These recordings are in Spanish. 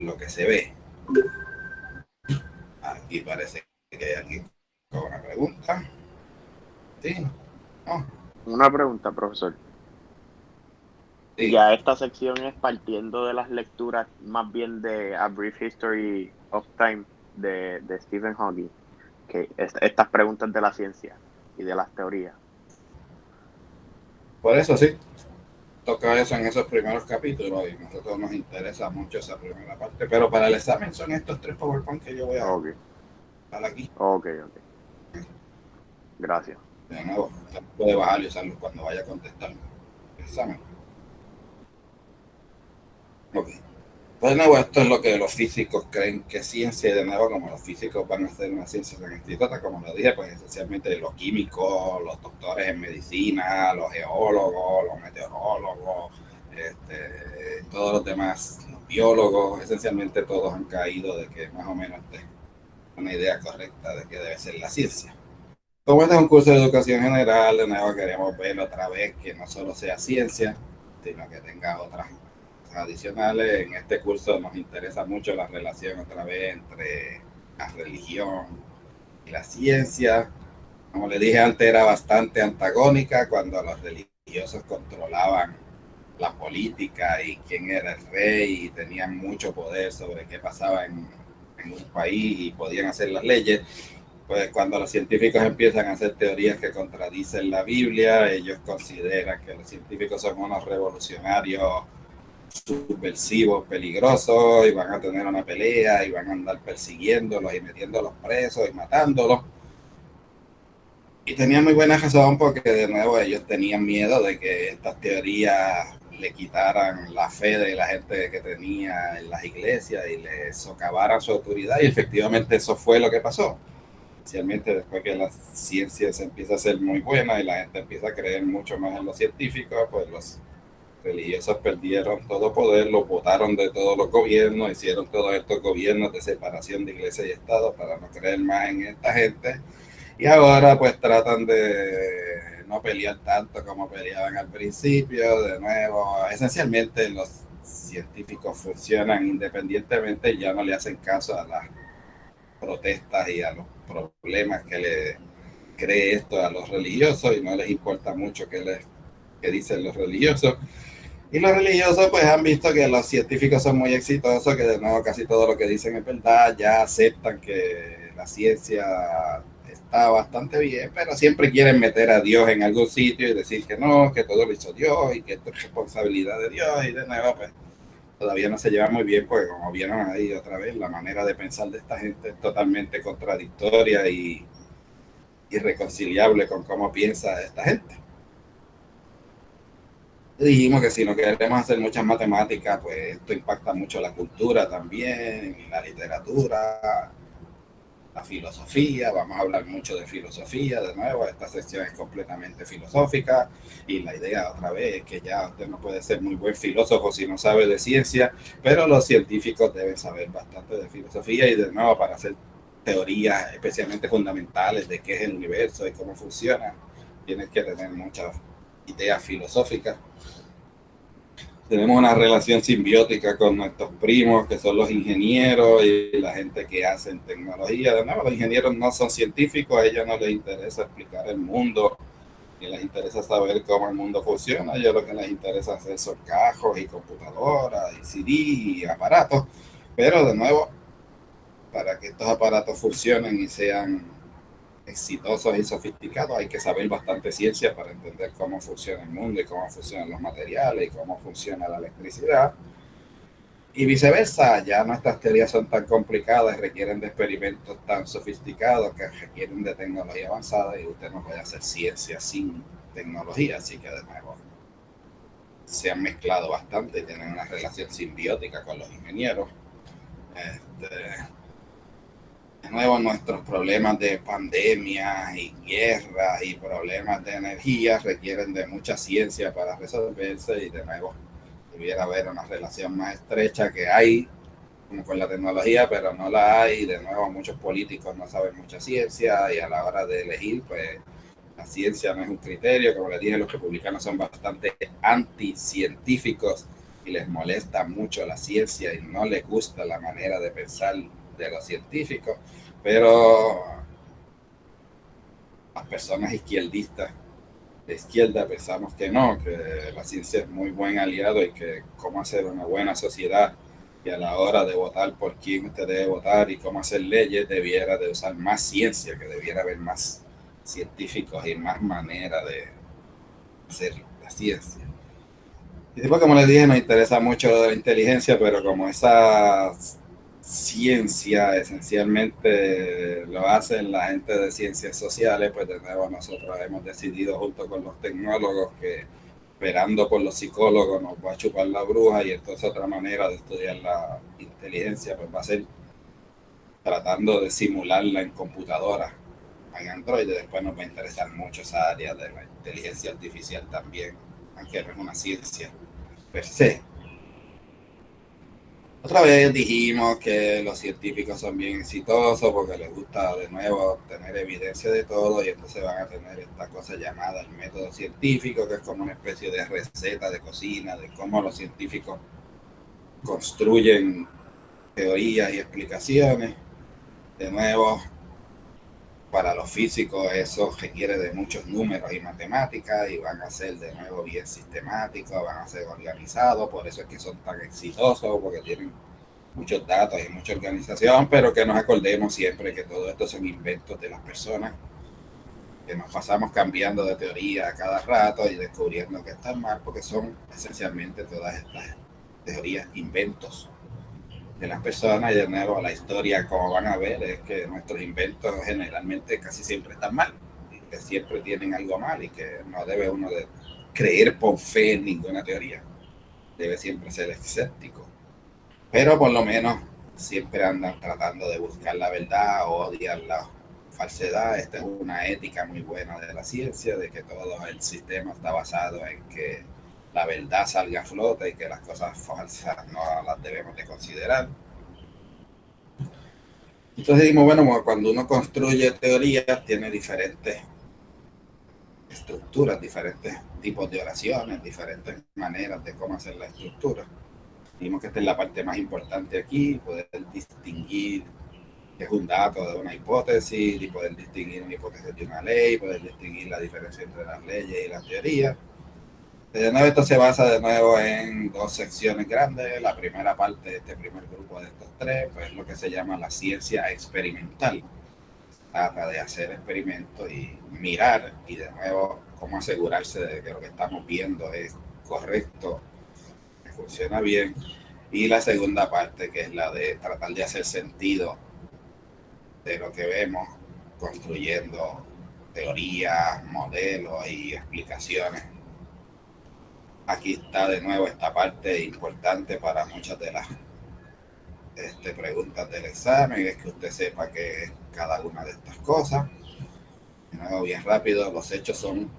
lo que se ve. Aquí parece que hay alguien con una pregunta. Sí, no, Una pregunta, profesor. diga. Ya esta sección es partiendo de las lecturas más bien de A Brief History of Time de Stephen Hawking, que estas preguntas de la ciencia y de las teorías. Por eso sí, toca eso en esos primeros capítulos y a nosotros nos interesa mucho esa primera parte. Pero para el examen son estos 3 PowerPoint que yo voy a Ok, dar aquí. ok. Gracias. De nuevo, puede bajar y usarlos cuando vaya a contestar el examen. Ok. Pues de nuevo, esto es lo que los físicos creen que es ciencia, y de nuevo, como los físicos van a hacer una ciencia tan exitosa, como lo dije, pues esencialmente los químicos, los doctores en medicina, los geólogos, los meteorólogos, todos los demás, los biólogos, esencialmente todos han caído de que más o menos es una idea correcta de que debe ser la ciencia. Como este es un curso de educación general, de nuevo queremos ver otra vez que no solo sea ciencia, sino que tenga otras adicionales. En este curso nos interesa mucho la relación otra vez entre la religión y la ciencia. Como le dije antes, era bastante antagónica cuando los religiosos controlaban la política y quién era el rey y tenían mucho poder sobre qué pasaba en un país y podían hacer las leyes. Pues cuando los científicos empiezan a hacer teorías que contradicen la Biblia, ellos consideran que los científicos son unos revolucionarios subversivos, peligrosos, y van a tener una pelea, y van a andar persiguiéndolos y metiéndolos presos y matándolos. Y tenían muy buena razón porque de nuevo ellos tenían miedo de que estas teorías le quitaran la fe de la gente que tenía en las iglesias y les socavaran su autoridad, y efectivamente eso fue lo que pasó. Especialmente después que la ciencia se empieza a ser muy buena y la gente empieza a creer mucho más en los científicos, pues los religiosos perdieron todo poder, los votaron de todos los gobiernos, hicieron todos estos gobiernos de separación de iglesia y Estado para no creer más en esta gente, y ahora pues tratan de no pelear tanto como peleaban al principio. De nuevo, esencialmente los científicos funcionan independientemente, ya no le hacen caso a las protestas y a los problemas que le cree esto a los religiosos, y no les importa mucho qué dicen los religiosos. Y los religiosos pues han visto que los científicos son muy exitosos, que de nuevo casi todo lo que dicen es verdad, ya aceptan que la ciencia está bastante bien, pero siempre quieren meter a Dios en algún sitio y decir que no, que todo lo hizo Dios y que esto es responsabilidad de Dios, y de nuevo pues todavía no se lleva muy bien, porque como vieron ahí otra vez, la manera de pensar de esta gente es totalmente contradictoria y irreconciliable con cómo piensa esta gente. Dijimos que si no queremos hacer muchas matemáticas, pues esto impacta mucho la cultura también, la literatura, la filosofía. Vamos a hablar mucho de filosofía de nuevo. Esta sección es completamente filosófica, y la idea otra vez es que ya usted no puede ser muy buen filósofo si no sabe de ciencia, pero los científicos deben saber bastante de filosofía, y de nuevo para hacer teorías especialmente fundamentales de qué es el universo y cómo funciona, tienes que tener muchas ideas filosóficas. Tenemos una relación simbiótica con nuestros primos, que son los ingenieros y la gente que hace tecnología. De nuevo, los ingenieros no son científicos, a ellos no les interesa explicar el mundo, ni les interesa saber cómo el mundo funciona. A ellos lo que les interesa hacer son cajos y computadoras y CD y aparatos. Pero de nuevo, para que estos aparatos funcionen y sean exitosos y sofisticados, hay que saber bastante ciencia para entender cómo funciona el mundo y cómo funcionan los materiales y cómo funciona la electricidad. Y viceversa, ya nuestras teorías son tan complicadas, requieren de experimentos tan sofisticados, que requieren de tecnología avanzada, y usted no puede hacer ciencia sin tecnología. Así que de nuevo se han mezclado bastante y tienen una relación simbiótica con los ingenieros. Este, de nuevo, nuestros problemas de pandemias y guerras y problemas de energía requieren de mucha ciencia para resolverse, y de nuevo debiera haber una relación más estrecha que hay como con la tecnología, pero no la hay. De nuevo, muchos políticos no saben mucha ciencia, y a la hora de elegir, pues la ciencia no es un criterio. Como les dije, los republicanos son bastante anticientíficos, y les molesta mucho la ciencia y no les gusta la manera de pensar de los científicos, pero las personas izquierdistas de izquierda pensamos que no, que la ciencia es muy buen aliado y que cómo hacer una buena sociedad y a la hora de votar por quién usted debe votar y cómo hacer leyes debiera de usar más ciencia, que debiera haber más científicos y más manera de hacer la ciencia. Y después, como les dije, nos interesa mucho la inteligencia, pero como esa ciencia esencialmente lo hacen la gente de ciencias sociales, pues de nuevo nosotros hemos decidido junto con los tecnólogos que esperando por los psicólogos nos va a chupar la bruja, y entonces otra manera de estudiar la inteligencia pues va a ser tratando de simularla en computadora, en Android. Después nos va a interesar mucho esa área de la inteligencia artificial también, aunque no es una ciencia per se. Otra vez dijimos que los científicos son bien exitosos porque les gusta de nuevo tener evidencia de todo, y entonces van a tener esta cosa llamada el método científico, que es como una especie de receta de cocina de cómo los científicos construyen teorías y explicaciones. De nuevo, para los físicos eso requiere de muchos números y matemáticas, y van a ser de nuevo bien sistemáticos, van a ser organizados, por eso es que son tan exitosos, porque tienen muchos datos y mucha organización, pero que nos acordemos siempre que todo esto son inventos de las personas, que nos pasamos cambiando de teoría a cada rato y descubriendo que están mal, porque son esencialmente todas estas teorías inventos de las personas. Y de nuevo la historia, como van a ver, es que nuestros inventos generalmente casi siempre están mal, y que siempre tienen algo mal, y que no debe uno de creer por fe en ninguna teoría, debe siempre ser escéptico, pero por lo menos siempre andan tratando de buscar la verdad o odiar la falsedad. Esta es una ética muy buena de la ciencia, de que todo el sistema está basado en que la verdad salga a flote y que las cosas falsas no las debemos de considerar. Entonces dijimos, bueno, cuando uno construye teorías tiene diferentes estructuras, diferentes tipos de oraciones, diferentes maneras de cómo hacer la estructura. Dijimos que esta es la parte más importante aquí, poder distinguir qué es un dato de una hipótesis, y poder distinguir una hipótesis de una ley, poder distinguir la diferencia entre las leyes y las teorías. De nuevo, esto se basa de nuevo en dos secciones grandes. La primera parte de este primer grupo de estos tres, pues es lo que se llama la ciencia experimental. Trata de hacer experimentos y mirar, y de nuevo cómo asegurarse de que lo que estamos viendo es correcto, que funciona bien. Y la segunda parte, que es la de tratar de hacer sentido de lo que vemos, construyendo teorías, modelos y explicaciones. Aquí está de nuevo esta parte importante para muchas de las preguntas del examen, es que usted sepa qué es cada una de estas cosas. De nuevo, bien rápido, los hechos son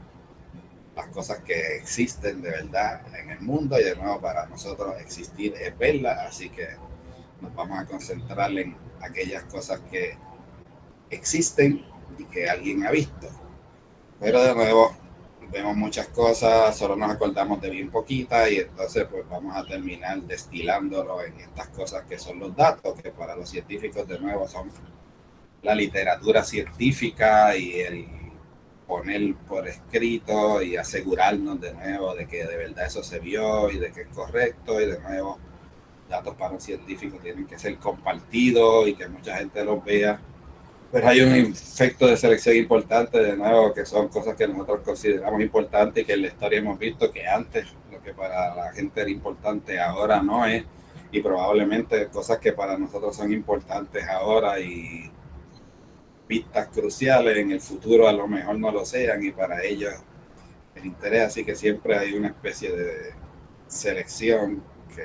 las cosas que existen de verdad en el mundo, y de nuevo para nosotros existir es verla, así que nos vamos a concentrar en aquellas cosas que existen y que alguien ha visto. Pero de nuevo vemos muchas cosas, solo nos acordamos de bien poquitas, y entonces pues vamos a terminar destilándolo en estas cosas que son los datos, que para los científicos de nuevo son la literatura científica y el poner por escrito y asegurarnos de nuevo de que de verdad eso se vio y de que es correcto. Y de nuevo, datos para un científico tienen que ser compartidos y que mucha gente los vea. Pero hay un efecto de selección importante, de nuevo, que son cosas que nosotros consideramos importantes y que en la historia hemos visto que antes lo que para la gente era importante ahora no es, y probablemente cosas que para nosotros son importantes ahora y pistas cruciales en el futuro a lo mejor no lo sean, y para ellos el interés. Así que siempre hay una especie de selección que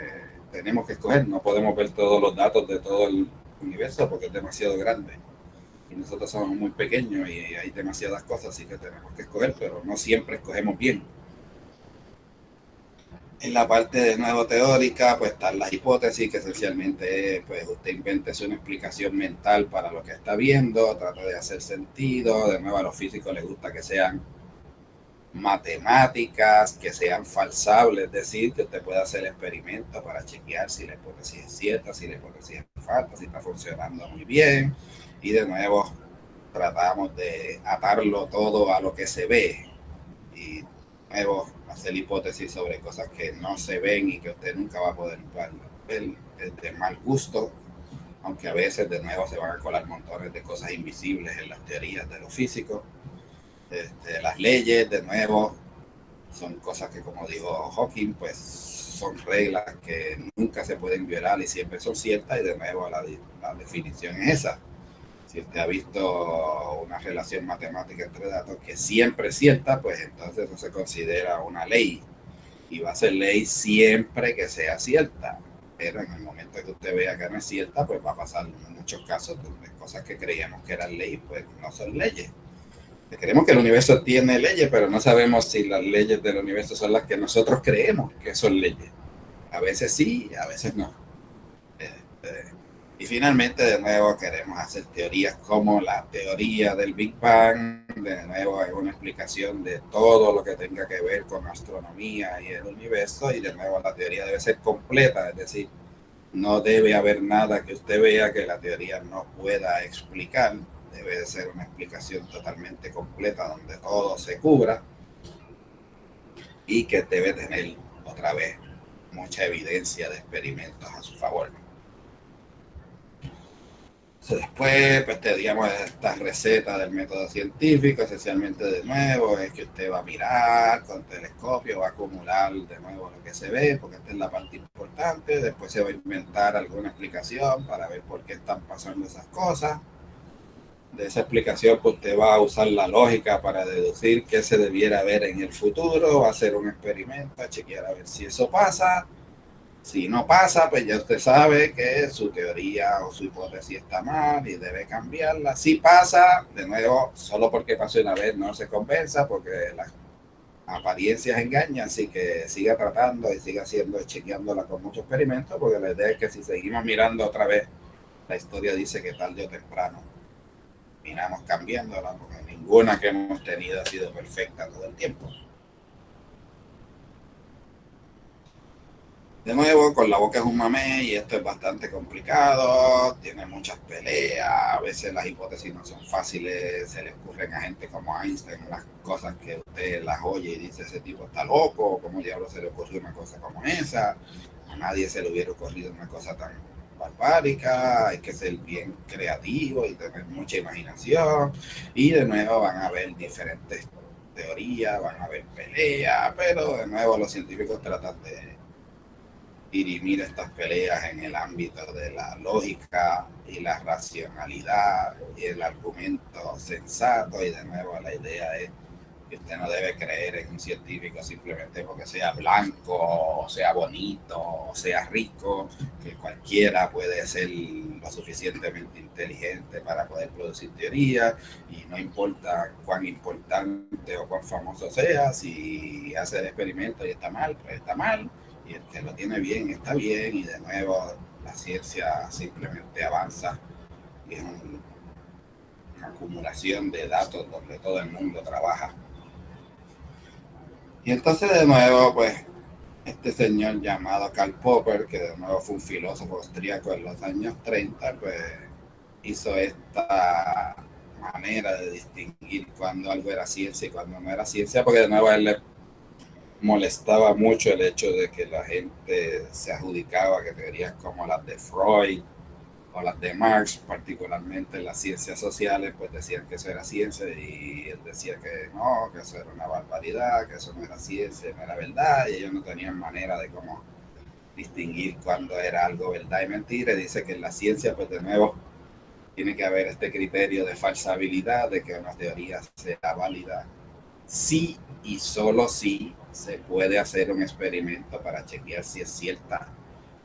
tenemos que escoger. No podemos ver todos los datos de todo el universo porque es demasiado grande y nosotros somos muy pequeños y hay demasiadas cosas, así que tenemos que escoger, pero no siempre escogemos bien. En la parte de nuevo teórica, pues están las hipótesis, que esencialmente pues usted inventa una explicación mental para lo que está viendo, trata de hacer sentido. De nuevo, a los físicos les gusta que sean matemáticas que sean falsables, es decir, que usted pueda hacer experimentos para chequear si la hipótesis es cierta, si la hipótesis es falsa, si está funcionando muy bien. Y de nuevo tratamos de atarlo todo a lo que se ve y de nuevo hacer hipótesis sobre cosas que no se ven y que usted nunca va a poder ver de mal gusto, aunque a veces de nuevo se van a colar montones de cosas invisibles en las teorías de los físicos. Las leyes, de nuevo, son cosas que, como dijo Hawking, pues son reglas que nunca se pueden violar y siempre son ciertas, y de nuevo la definición es esa. Si usted ha visto una relación matemática entre datos que siempre es cierta, pues entonces eso se considera una ley, y va a ser ley siempre que sea cierta. Pero en el momento que usted vea que no es cierta, pues va a pasar en muchos casos donde cosas que creíamos que eran ley, pues no son leyes. Creemos que el universo tiene leyes, pero no sabemos si las leyes del universo son las que nosotros creemos que son leyes. A veces sí, a veces no. Y finalmente, de nuevo, queremos hacer teorías como la teoría del Big Bang. De nuevo, es una explicación de todo lo que tenga que ver con astronomía y el universo. Y de nuevo, la teoría debe ser completa, es decir, no debe haber nada que usted vea que la teoría no pueda explicar. Debe de ser una explicación totalmente completa donde todo se cubra y que debe tener, otra vez, mucha evidencia de experimentos a su favor. Después, pues digamos, esta receta del método científico, esencialmente de nuevo, es que usted va a mirar con telescopio, va a acumular de nuevo lo que se ve, porque esta es la parte importante. Después se va a inventar alguna explicación para ver por qué están pasando esas cosas. De esa explicación, pues usted va a usar la lógica para deducir qué se debiera ver en el futuro, va a hacer un experimento, a chequear a ver si eso pasa. Si no pasa, pues ya usted sabe que su teoría o su hipótesis está mal y debe cambiarla. Si pasa, de nuevo, solo porque pasó una vez no se convenza, porque las apariencias engañan, así que siga tratando y siga haciendo, chequeándola con muchos experimentos, porque la idea es que si seguimos mirando otra vez, la historia dice que tarde o temprano miramos cambiándola, porque ninguna que hemos tenido ha sido perfecta todo el tiempo. De nuevo, con la boca es un mamé y esto es bastante complicado, tiene muchas peleas, a veces las hipótesis no son fáciles, se le ocurren a gente como Einstein unas cosas que usted las oye y dice, ese tipo está loco, ¿cómo diablos se le ocurrió una cosa como esa? A nadie se le hubiera ocurrido una cosa tan barbárica, hay que ser bien creativo y tener mucha imaginación, y de nuevo van a haber diferentes teorías, van a haber peleas, pero de nuevo los científicos tratan de dirimir estas peleas en el ámbito de la lógica y la racionalidad y el argumento sensato. Y de nuevo la idea es que usted no debe creer en un científico simplemente porque sea blanco, o sea bonito, o sea rico, que cualquiera puede ser lo suficientemente inteligente para poder producir teoría, y no importa cuán importante o cuán famoso sea, si hace el experimento y está mal, pues está mal, y el que lo tiene bien está bien. Y de nuevo la ciencia simplemente avanza y es una acumulación de datos donde todo el mundo trabaja. Y entonces de nuevo, pues, este señor llamado Karl Popper, que de nuevo fue un filósofo austríaco en los años 30, pues hizo esta manera de distinguir cuando algo era ciencia y cuando no era ciencia, porque de nuevo a él le molestaba mucho el hecho de que la gente se adjudicaba que teorías como las de Freud o las de Marx, particularmente en las ciencias sociales, pues decían que eso era ciencia, y él decía que no, que eso era una barbaridad, que eso no era ciencia, no era verdad, y ellos no tenían manera de cómo distinguir cuando era algo verdad y mentira. Y dice que en la ciencia, pues de nuevo, tiene que haber este criterio de falsabilidad, de que una teoría sea válida sí y solo si se puede hacer un experimento para chequear si es cierta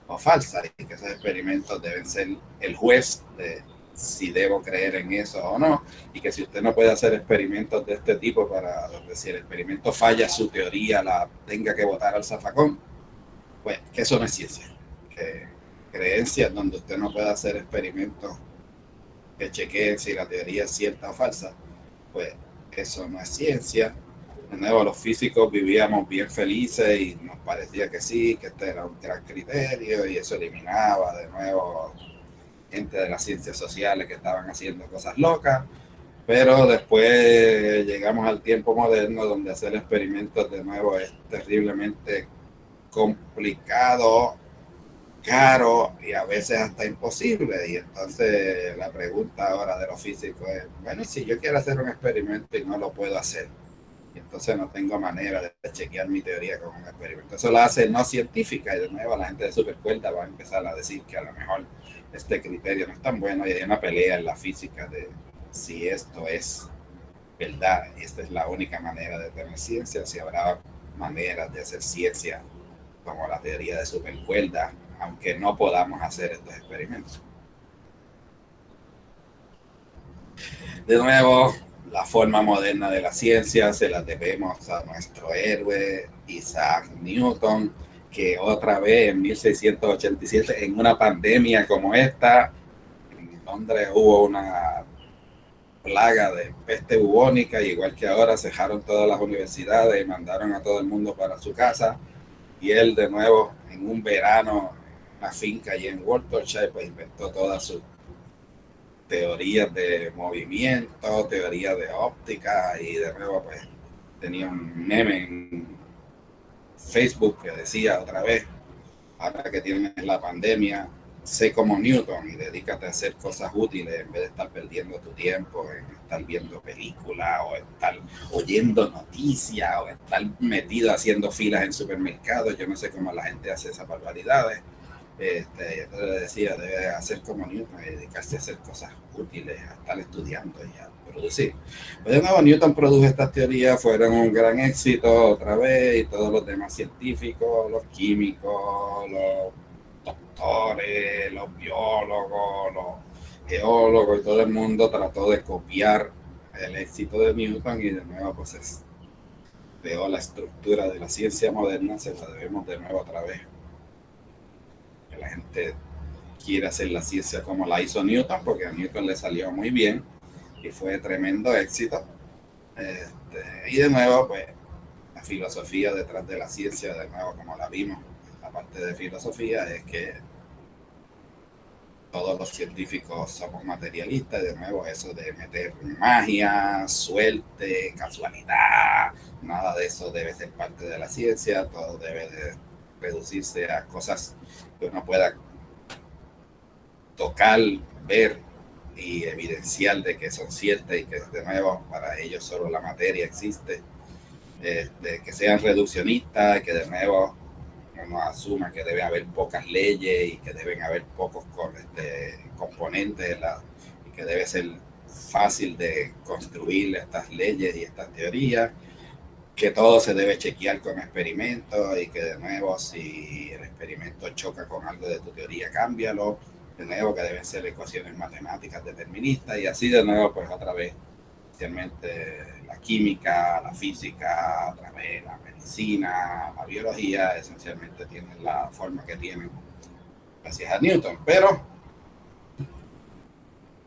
o falsa, y que esos experimentos deben ser el juez de si debo creer en eso o no, y que si usted no puede hacer experimentos de este tipo para donde si el experimento falla, su teoría la tenga que botar al zafacón, pues que eso no es ciencia. Que creencias donde usted no puede hacer experimentos que chequeen si la teoría es cierta o falsa, pues eso no es ciencia. De nuevo, los físicos vivíamos bien felices y nos parecía que sí, que este era un gran criterio y eso eliminaba de nuevo gente de las ciencias sociales que estaban haciendo cosas locas. Pero después llegamos al tiempo moderno donde hacer experimentos de nuevo es terriblemente complicado, caro y a veces hasta imposible. Y entonces la pregunta ahora de los físicos es, bueno, si yo quiero hacer un experimento y no lo puedo hacer, y entonces no tengo manera de chequear mi teoría con un experimento. Eso lo hace no científica y de nuevo la gente de Supercuerda va a empezar a decir que a lo mejor este criterio no es tan bueno y hay una pelea en la física de si esto es verdad, esta es la única manera de tener ciencia, si habrá maneras de hacer ciencia como la teoría de supercuerda, aunque no podamos hacer estos experimentos. De nuevo, la forma moderna de la ciencia se la debemos a nuestro héroe Isaac Newton, que otra vez en 1687, en una pandemia como esta, en Londres hubo una plaga de peste bubónica, igual que ahora cerraron todas las universidades y mandaron a todo el mundo para su casa, y él de nuevo en un verano en una finca allí en Worcestershire pues inventó todas sus teorías de movimiento, teorías de óptica, y de nuevo pues tenía un meme en Facebook que decía otra vez, ahora que tienes la pandemia, sé como Newton y dedícate a hacer cosas útiles en vez de estar perdiendo tu tiempo en estar viendo películas o estar oyendo noticias o estar metido haciendo filas en supermercados. Yo no sé cómo la gente hace esas barbaridades. Entonces le decía, debe hacer como Newton y dedicarse a hacer cosas útiles, a estar estudiando y a producir. Pues de nuevo, Newton produjo estas teorías, fueron un gran éxito otra vez, y todos los demás científicos, los químicos, los doctores, los biólogos, los geólogos y todo el mundo trató de copiar el éxito de Newton, y de nuevo pues veo la estructura de la ciencia moderna, se la debemos de nuevo otra vez. Que la gente quiere hacer la ciencia como la hizo Newton, porque a Newton le salió muy bien y fue tremendo éxito. Y de nuevo, pues la filosofía detrás de la ciencia, de nuevo como la vimos, la parte de filosofía es que todos los científicos somos materialistas, de nuevo eso de meter magia, suerte, casualidad, nada de eso debe ser parte de la ciencia, todo debe de reducirse a cosas que uno pueda tocar, ver y evidenciar de que son ciertas y que de nuevo para ellos solo la materia existe, que sean reduccionistas, que de nuevo uno asuma que debe haber pocas leyes y que deben haber pocos componentes y que debe ser fácil de construir estas leyes y estas teorías, que todo se debe chequear con experimentos y que de nuevo si el experimento choca con algo de tu teoría, cámbialo, de nuevo que deben ser ecuaciones matemáticas deterministas, y así de nuevo pues otra vez especialmente la química, la física, otra vez la medicina, la biología, esencialmente tienen la forma que tienen gracias a Newton. Pero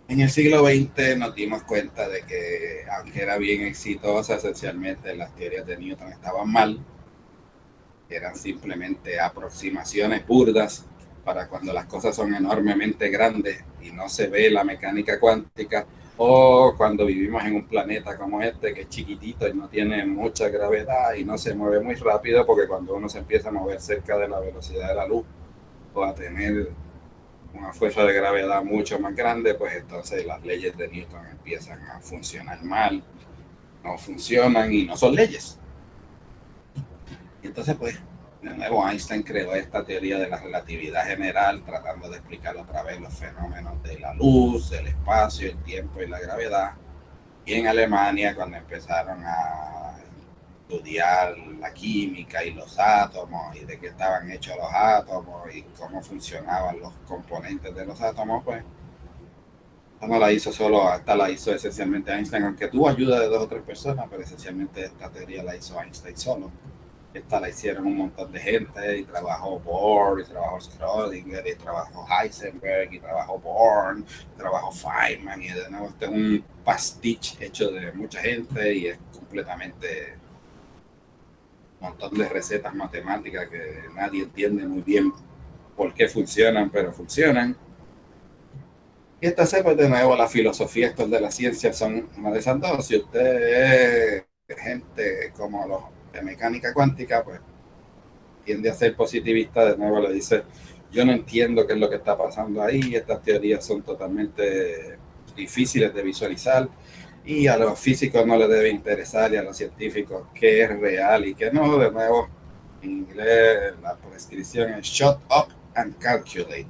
en el siglo XX nos dimos cuenta de que, aunque era bien exitosa, esencialmente las teorías de Newton estaban mal, eran simplemente aproximaciones burdas para cuando las cosas son enormemente grandes y no se ve la mecánica cuántica, o cuando vivimos en un planeta como este que es chiquitito y no tiene mucha gravedad y no se mueve muy rápido, porque cuando uno se empieza a mover cerca de la velocidad de la luz o a tener una fuerza de gravedad mucho más grande, pues entonces las leyes de Newton empiezan a funcionar mal, no funcionan y no son leyes. Y entonces pues de nuevo Einstein creó esta teoría de la relatividad general, tratando de explicar otra vez los fenómenos de la luz, el espacio, el tiempo y la gravedad. Y en Alemania, cuando empezaron a estudiar la química y los átomos y de qué estaban hechos los átomos y cómo funcionaban los componentes de los átomos, pues esta no la hizo solo, esta la hizo esencialmente Einstein, aunque tuvo ayuda de 2 o 3 personas, pero esencialmente esta teoría la hizo Einstein solo. Esta la hicieron un montón de gente, y trabajó Bohr, y trabajó Schrödinger, y trabajó Heisenberg, y trabajó Born, y trabajó Feynman, y de nuevo este es un pastiche hecho de mucha gente y es completamente montón de recetas matemáticas que nadie entiende muy bien por qué funcionan, pero funcionan. Y entonces, pues de nuevo, la filosofía estos de la ciencia son una de esas dos. Si usted es gente como los de mecánica cuántica, pues tiende a ser positivista, de nuevo le dice, yo no entiendo qué es lo que está pasando ahí, estas teorías son totalmente difíciles de visualizar, y a los físicos no les debe interesar, y a los científicos qué es real y qué no. De nuevo, en inglés la prescripción es shut up and calculate.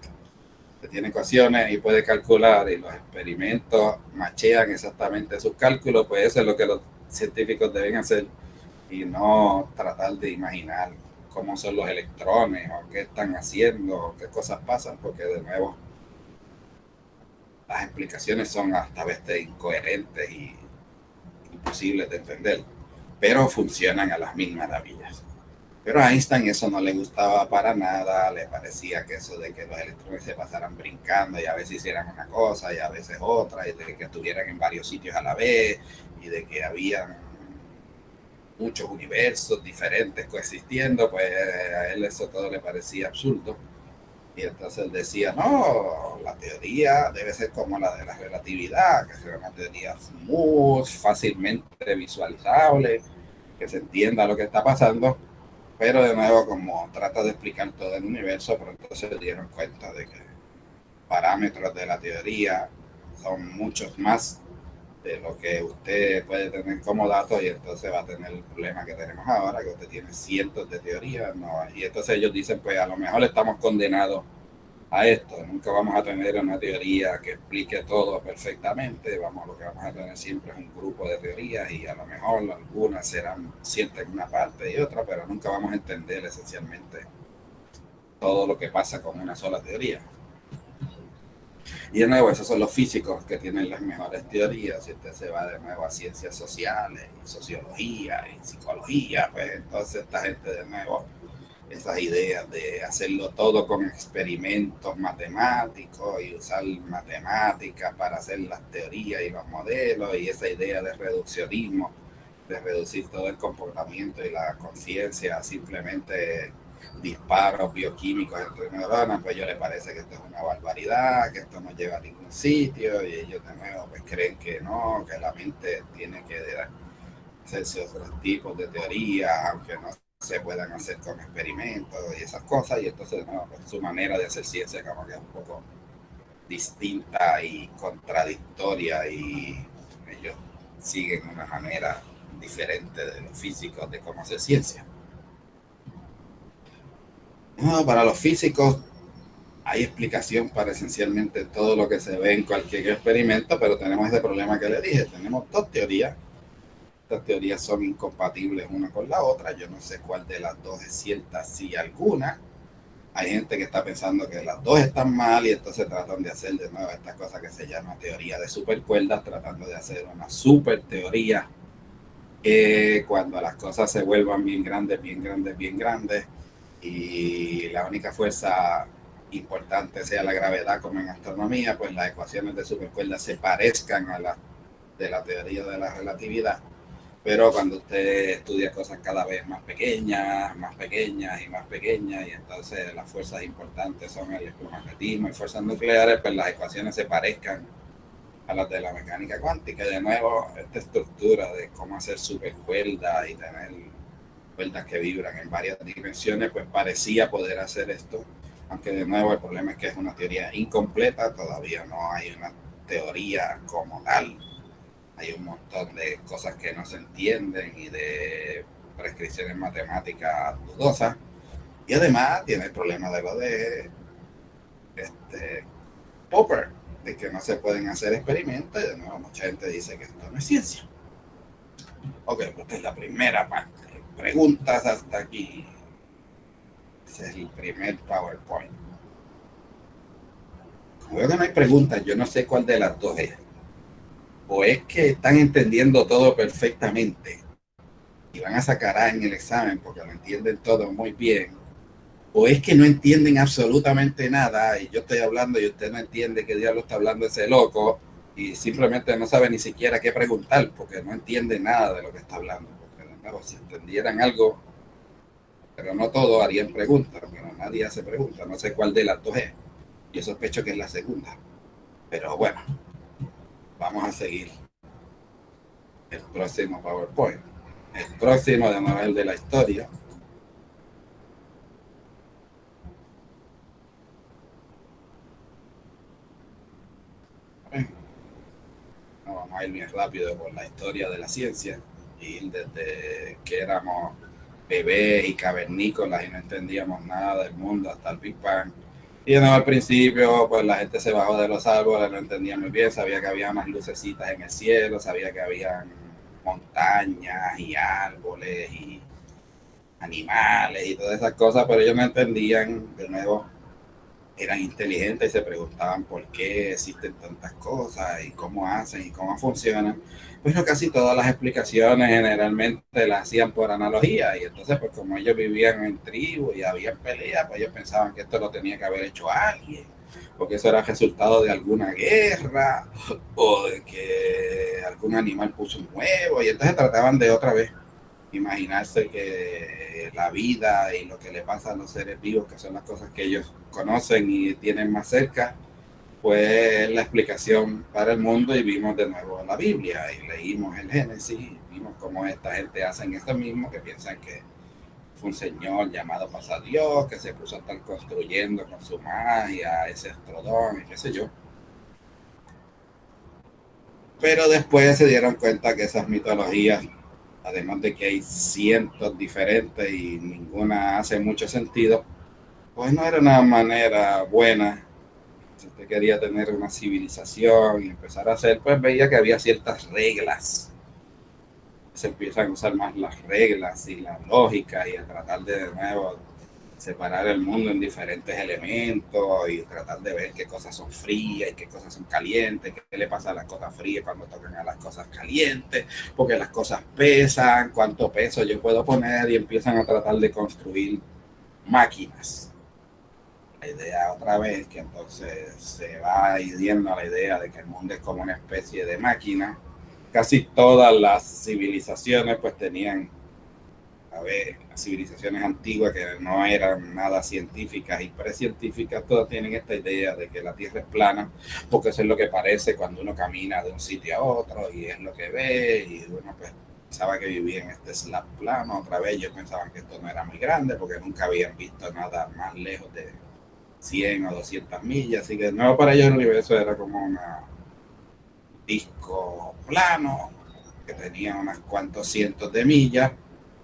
Se tiene ecuaciones y puede calcular, y los experimentos machean exactamente sus cálculos, pues eso es lo que los científicos deben hacer, y no tratar de imaginar cómo son los electrones o qué están haciendo o qué cosas pasan, porque de nuevo las explicaciones son hasta a veces incoherentes y imposibles de entender, pero funcionan a las mil maravillas. Pero a Einstein eso no le gustaba para nada, le parecía que eso de que los electrones se pasaran brincando y a veces hicieran una cosa y a veces otra, y de que estuvieran en varios sitios a la vez, y de que había muchos universos diferentes coexistiendo, pues a él eso todo le parecía absurdo. Y entonces él decía, no, la teoría debe ser como la de la relatividad, que sea una teoría muy fácilmente visualizable, que se entienda lo que está pasando. Pero de nuevo, como trata de explicar todo el universo, pronto se dieron cuenta de que parámetros de la teoría son muchos más de lo que usted puede tener como datos, y entonces va a tener el problema que tenemos ahora, que usted tiene cientos de teorías, ¿no? Y entonces ellos dicen, pues a lo mejor estamos condenados a esto, nunca vamos a tener una teoría que explique todo perfectamente, lo que vamos a tener siempre es un grupo de teorías, y a lo mejor algunas serán ciertas en una parte y otra, pero nunca vamos a entender esencialmente todo lo que pasa con una sola teoría. Y de nuevo, esos son los físicos que tienen las mejores teorías. Si usted se va de nuevo a ciencias sociales, y sociología, y psicología, pues entonces esta gente de nuevo, esas ideas de hacerlo todo con experimentos matemáticos y usar matemáticas para hacer las teorías y los modelos, y esa idea de reduccionismo, de reducir todo el comportamiento y la conciencia a simplemente disparos bioquímicos entre neuronas, pues a ellos les parece que esto es una barbaridad, que esto no lleva a ningún sitio, y ellos de nuevo pues creen que no, que la mente tiene que hacerse otros tipos de teorías, aunque no se puedan hacer con experimentos y esas cosas. Y entonces de nuevo, pues, su manera de hacer ciencia como que es un poco distinta y contradictoria, y ellos siguen una manera diferente de los físicos de cómo hacer ciencia. No, para los físicos hay explicación para esencialmente todo lo que se ve en cualquier experimento, pero tenemos ese problema que le dije, tenemos dos teorías. Estas teorías son incompatibles una con la otra, yo no sé cuál de las dos es cierta, si alguna. Hay gente que está pensando que las dos están mal, y entonces tratan de hacer de nuevo esta cosa que se llama teoría de supercuerdas, tratando de hacer una super teoría que cuando las cosas se vuelvan bien grandes, bien grandes, bien grandes, y la única fuerza importante sea la gravedad como en astronomía, pues las ecuaciones de supercuerdas se parezcan a las de la teoría de la relatividad. Pero cuando usted estudia cosas cada vez más pequeñas y más pequeñas, y entonces las fuerzas importantes son el electromagnetismo y fuerzas nucleares, pues las ecuaciones se parezcan a las de la mecánica cuántica. Y de nuevo, esta estructura de cómo hacer supercuerdas y tener cuerdas que vibran en varias dimensiones, pues parecía poder hacer esto, aunque de nuevo el problema es que es una teoría incompleta, todavía no hay una teoría como tal. Hay un montón de cosas que no se entienden y de prescripciones matemáticas dudosas, y además tiene el problema de lo de Popper, de que no se pueden hacer experimentos, y de nuevo mucha gente dice que esto no es ciencia. Ok, pues esta es la primera parte. Preguntas hasta aquí. Ese es el primer PowerPoint. Como veo que no hay preguntas, yo no sé cuál de las dos es. O es que están entendiendo todo perfectamente y van a sacar A en el examen porque lo entienden todo muy bien, o es que no entienden absolutamente nada y yo estoy hablando y usted no entiende qué diablo está hablando ese loco, y simplemente no sabe ni siquiera qué preguntar porque no entiende nada de lo que está hablando. Porque de nuevo, si entendieran algo, pero no todos harían preguntas, pero nadie hace preguntas, no sé cuál de las dos es. Yo sospecho que es la segunda, pero bueno, vamos a seguir el próximo PowerPoint. El próximo de nuevo el de la historia. No, vamos a ir bien rápido por la historia de la ciencia, y desde que éramos bebés y cavernícolas y no entendíamos nada del mundo hasta el Big Bang. Y no, al principio, pues la gente se bajó de los árboles, no entendía muy bien, sabía que había unas lucecitas en el cielo, sabía que había montañas y árboles y animales y todas esas cosas, pero ellos no entendían, de nuevo, eran inteligentes y se preguntaban por qué existen tantas cosas y cómo hacen y cómo funcionan. Pero casi todas las explicaciones generalmente las hacían por analogía, y entonces pues como ellos vivían en tribu y había peleas, pues ellos pensaban que esto lo tenía que haber hecho alguien, porque eso era resultado de alguna guerra o de que algún animal puso un huevo, y entonces trataban de otra vez imaginarse que la vida y lo que le pasa a los seres vivos, que son las cosas que ellos conocen y tienen más cerca, pues la explicación para el mundo. Y vimos de nuevo la Biblia y leímos el Génesis y vimos cómo esta gente hacen esto mismo, que piensan que fue un señor llamado Pasa Dios, que se puso a estar construyendo con su magia ese astrodón y qué sé yo. Pero después se dieron cuenta que esas mitologías, además de que hay cientos diferentes y ninguna hace mucho sentido, pues no era una manera buena. Si usted quería tener una civilización y empezar a hacer, pues veía que había ciertas reglas. Se empiezan a usar más las reglas y la lógica y a tratar de nuevo separar el mundo en diferentes elementos y tratar de ver qué cosas son frías y qué cosas son calientes, qué le pasa a las cosas frías cuando tocan a las cosas calientes, porque las cosas pesan, cuánto peso yo puedo poner, y empiezan a tratar de construir máquinas. La idea otra vez que entonces se va yendo a la idea de que el mundo es como una especie de máquina. Casi todas las civilizaciones pues tenían, a ver, las civilizaciones antiguas que no eran nada científicas y precientíficas, todas tienen esta idea de que la Tierra es plana, porque eso es lo que parece cuando uno camina de un sitio a otro y es lo que ve, y uno pues pensaba que vivía en este slab plano. Otra vez ellos pensaban que esto no era muy grande porque nunca habían visto nada más lejos de 100 o 200 millas, así que no, para ellos el universo era como un disco plano que tenía unas cuantos cientos de millas.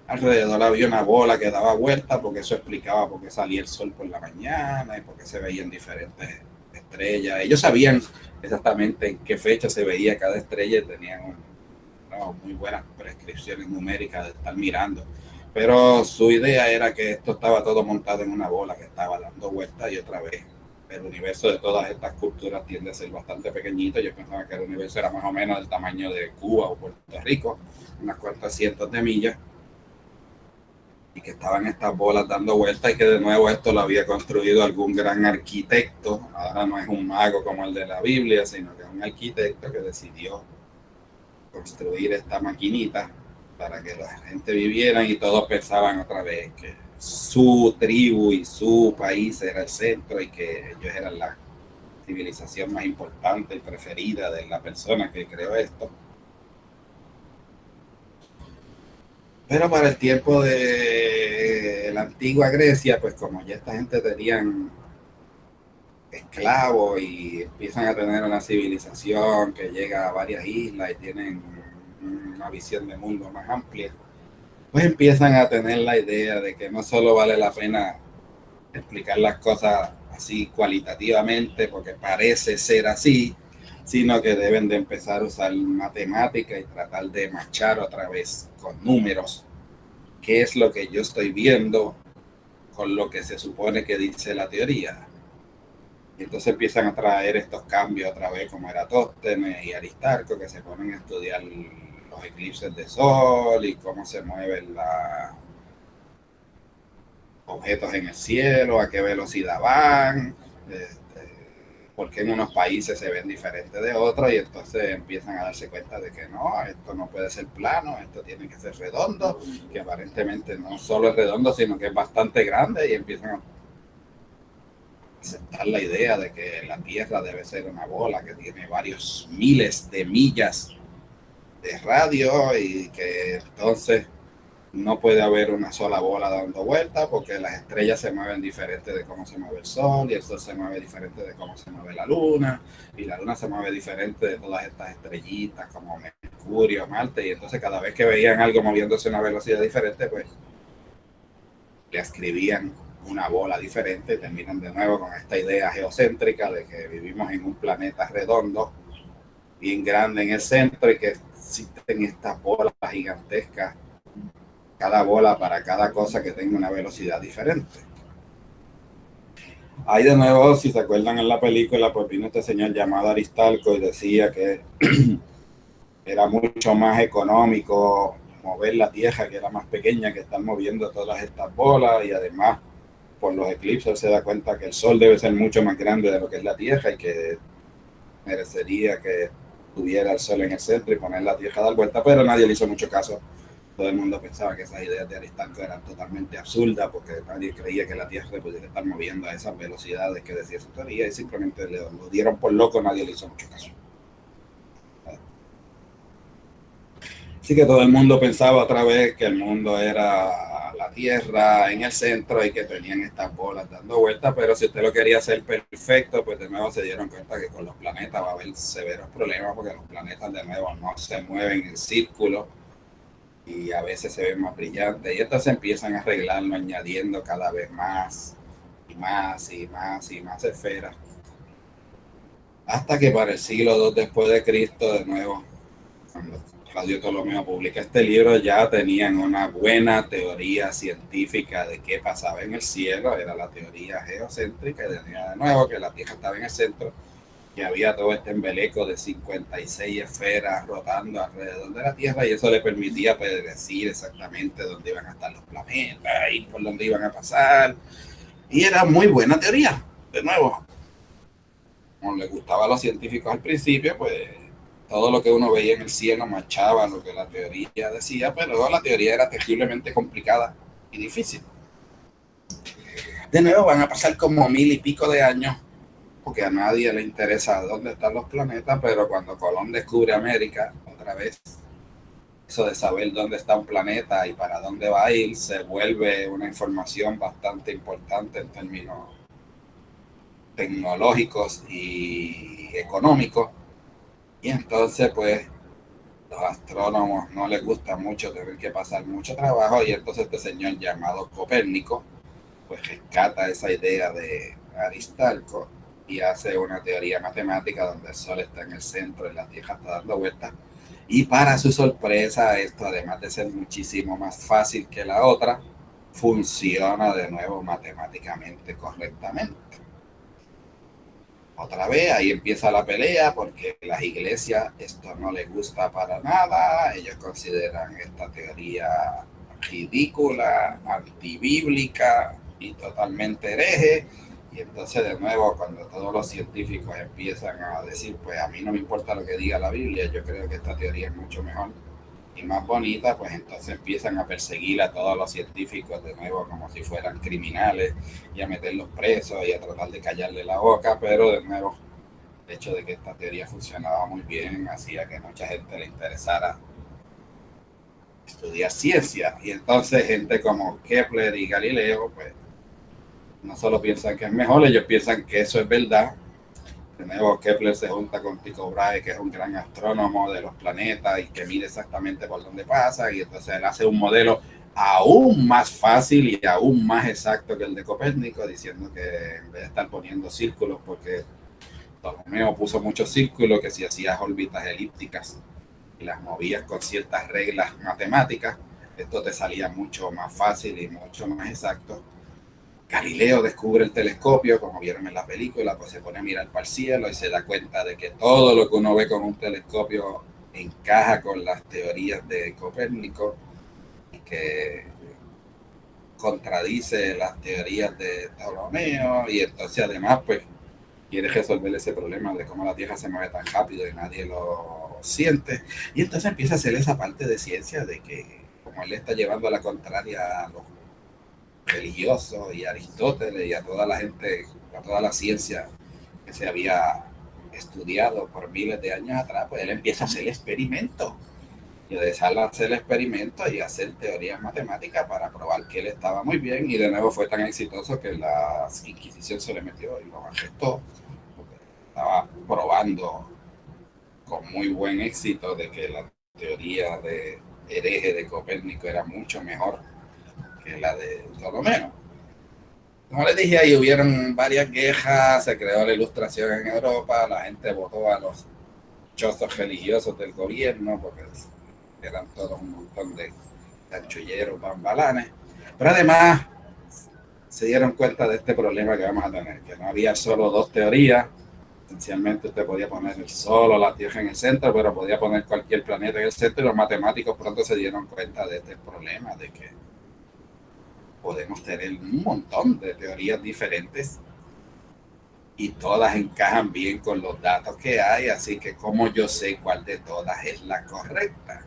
Alrededor había una bola que daba vuelta, porque eso explicaba por qué salía el sol por la mañana y por qué se veían diferentes estrellas. Ellos sabían exactamente en qué fecha se veía cada estrella y tenían muy buenas prescripciones numéricas de estar mirando. Pero su idea era que esto estaba todo montado en una bola que estaba dando vueltas, y otra vez el universo de todas estas culturas tiende a ser bastante pequeñito. Yo pensaba que el universo era más o menos del tamaño de Cuba o Puerto Rico, unas cuantas cientos de millas, y que estaban estas bolas dando vueltas, y que de nuevo esto lo había construido algún gran arquitecto. Ahora no es un mago como el de la Biblia, sino que es un arquitecto que decidió construir esta maquinita para que la gente viviera, y todos pensaban otra vez que su tribu y su país era el centro y que ellos eran la civilización más importante y preferida de la persona que creó esto. Pero para el tiempo de la antigua Grecia, pues como ya esta gente tenían esclavos y empiezan a tener una civilización que llega a varias islas y tienen una visión de mundo más amplia, pues empiezan a tener la idea de que no solo vale la pena explicar las cosas así cualitativamente porque parece ser así, sino que deben de empezar a usar matemática y tratar de machar otra vez con números qué es lo que yo estoy viendo con lo que se supone que dice la teoría. Y entonces empiezan a traer estos cambios otra vez, como Eratóstenes y Aristarco, que se ponen a estudiar los eclipses de sol y cómo se mueven los objetos en el cielo, a qué velocidad van, porque en unos países se ven diferentes de otros y entonces empiezan a darse cuenta de que no, esto no puede ser plano, esto tiene que ser redondo, que aparentemente no solo es redondo, sino que es bastante grande y empiezan a aceptar la idea de que la Tierra debe ser una bola que tiene varios miles de millas de radio y que entonces no puede haber una sola bola dando vueltas porque las estrellas se mueven diferente de cómo se mueve el Sol y el Sol se mueve diferente de cómo se mueve la Luna y la Luna se mueve diferente de todas estas estrellitas como Mercurio, Marte y entonces cada vez que veían algo moviéndose a una velocidad diferente pues le escribían una bola diferente y terminan de nuevo con esta idea geocéntrica de que vivimos en un planeta redondo bien grande en el centro y que existen estas bolas gigantescas, cada bola para cada cosa que tenga una velocidad diferente. Ahí de nuevo, si se acuerdan en la película, pues vino este señor llamado Aristarco y decía que era mucho más económico mover la Tierra, que era más pequeña, que estar moviendo todas estas bolas y además por los eclipses se da cuenta que el Sol debe ser mucho más grande de lo que es la Tierra y que merecería que tuviera el Sol en el centro y poner la Tierra a dar vuelta, pero nadie le hizo mucho caso. Todo el mundo pensaba que esas ideas de Aristarco eran totalmente absurdas porque nadie creía que la Tierra pudiera estar moviendo a esas velocidades que decía su teoría y simplemente lo dieron por loco, nadie le hizo mucho caso. Así que todo el mundo pensaba otra vez que el mundo era la Tierra en el centro y que tenían estas bolas dando vueltas, pero si usted lo quería hacer perfecto, pues de nuevo se dieron cuenta que con los planetas va a haber severos problemas porque los planetas de nuevo no se mueven en círculo y a veces se ven más brillantes y entonces empiezan a arreglarlo añadiendo cada vez más y más y más y más esferas hasta que para el siglo II después de Cristo de nuevo cuando Claudio Ptolomeo publica este libro ya tenían una buena teoría científica de qué pasaba en el cielo, era la teoría geocéntrica y decía de nuevo que la Tierra estaba en el centro que había todo este embeleco de 56 esferas rotando alrededor de la Tierra y eso le permitía predecir exactamente dónde iban a estar los planetas y por dónde iban a pasar. Y era muy buena teoría, de nuevo. Como les gustaba a los científicos al principio, pues todo lo que uno veía en el cielo marchaba lo que la teoría decía, pero la teoría era terriblemente complicada y difícil. De nuevo van a pasar como 1000 y pico de años porque a nadie le interesa dónde están los planetas, pero cuando Colón descubre América, otra vez, eso de saber dónde está un planeta y para dónde va a ir, se vuelve una información bastante importante en términos tecnológicos y económicos. Y entonces, pues, los astrónomos no les gusta mucho tener que pasar mucho trabajo y entonces este señor llamado Copérnico, pues rescata esa idea de Aristarco y hace una teoría matemática donde el Sol está en el centro y la Tierra está dando vueltas. Y para su sorpresa, esto además de ser muchísimo más fácil que la otra, funciona de nuevo matemáticamente correctamente. Otra vez, ahí empieza la pelea porque las iglesias esto no les gusta para nada. Ellos consideran esta teoría ridícula, antibíblica y totalmente hereje. Y entonces de nuevo cuando todos los científicos empiezan a decir pues a mí no me importa lo que diga la Biblia, yo creo que esta teoría es mucho mejor y más bonita, pues entonces empiezan a perseguir a todos los científicos de nuevo como si fueran criminales y a meterlos presos y a tratar de callarle la boca, pero de nuevo el hecho de que esta teoría funcionaba muy bien hacía que mucha gente le interesara estudiar ciencia y entonces gente como Kepler y Galileo pues no solo piensan que es mejor, ellos piensan que eso es verdad. De nuevo, Kepler se junta con Tycho Brahe, que es un gran astrónomo de los planetas y que mide exactamente por dónde pasa, y entonces él hace un modelo aún más fácil y aún más exacto que el de Copérnico, diciendo que en vez de estar poniendo círculos, porque Ptolomeo puso muchos círculos, que si hacías órbitas elípticas y las movías con ciertas reglas matemáticas, esto te salía mucho más fácil y mucho más exacto. Galileo descubre el telescopio, como vieron en la película, pues se pone a mirar para el cielo y se da cuenta de que todo lo que uno ve con un telescopio encaja con las teorías de Copérnico y que contradice las teorías de Ptolomeo y entonces además pues quiere resolver ese problema de cómo la Tierra se mueve tan rápido y nadie lo siente. Y entonces empieza a hacer esa parte de ciencia de que, como él está llevando a la contraria a los religiosos y a Aristóteles y a toda la gente, a toda la ciencia que se había estudiado por miles de años atrás, pues él empieza a hacer experimentos. Y de a hacer experimentos y hacer teorías matemáticas para probar que él estaba muy bien. Y de nuevo fue tan exitoso que la Inquisición se le metió y lo arrestó. Porque estaba probando con muy buen éxito de que la teoría de hereje de Copérnico era mucho mejor que la de Ptolomeo. Como les dije, ahí hubieron varias quejas, se creó la ilustración en Europa, la gente votó a los chozos religiosos del gobierno porque eran todos un montón de chanchulleros, bambalanes. Pero además se dieron cuenta de este problema que vamos a tener, que no había solo dos teorías. Esencialmente usted podía poner solo la Tierra en el centro, pero podía poner cualquier planeta en el centro y los matemáticos pronto se dieron cuenta de este problema, de que podemos tener un montón de teorías diferentes y todas encajan bien con los datos que hay, así que como yo sé cuál de todas es la correcta.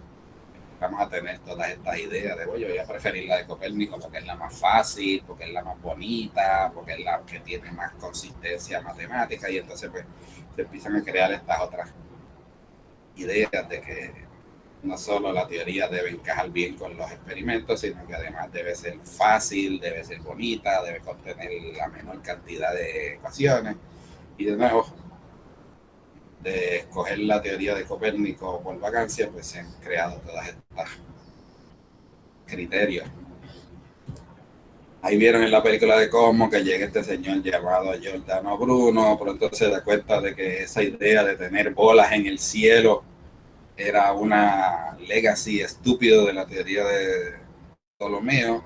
Vamos a tener todas estas ideas de, yo voy a preferir la de Copérnico porque es la más fácil, porque es la más bonita, porque es la que tiene más consistencia matemática, y entonces pues se empiezan a crear estas otras ideas de que no solo la teoría debe encajar bien con los experimentos, sino que además debe ser fácil, debe ser bonita, debe contener la menor cantidad de ecuaciones. Y de nuevo, de escoger la teoría de Copérnico por vacancia, pues se han creado todas estas criterios. Ahí vieron en la película de Cosmo que llega este señor llamado Giordano Bruno, pronto se da cuenta de que esa idea de tener bolas en el cielo era una legacy estúpido de la teoría de Ptolomeo,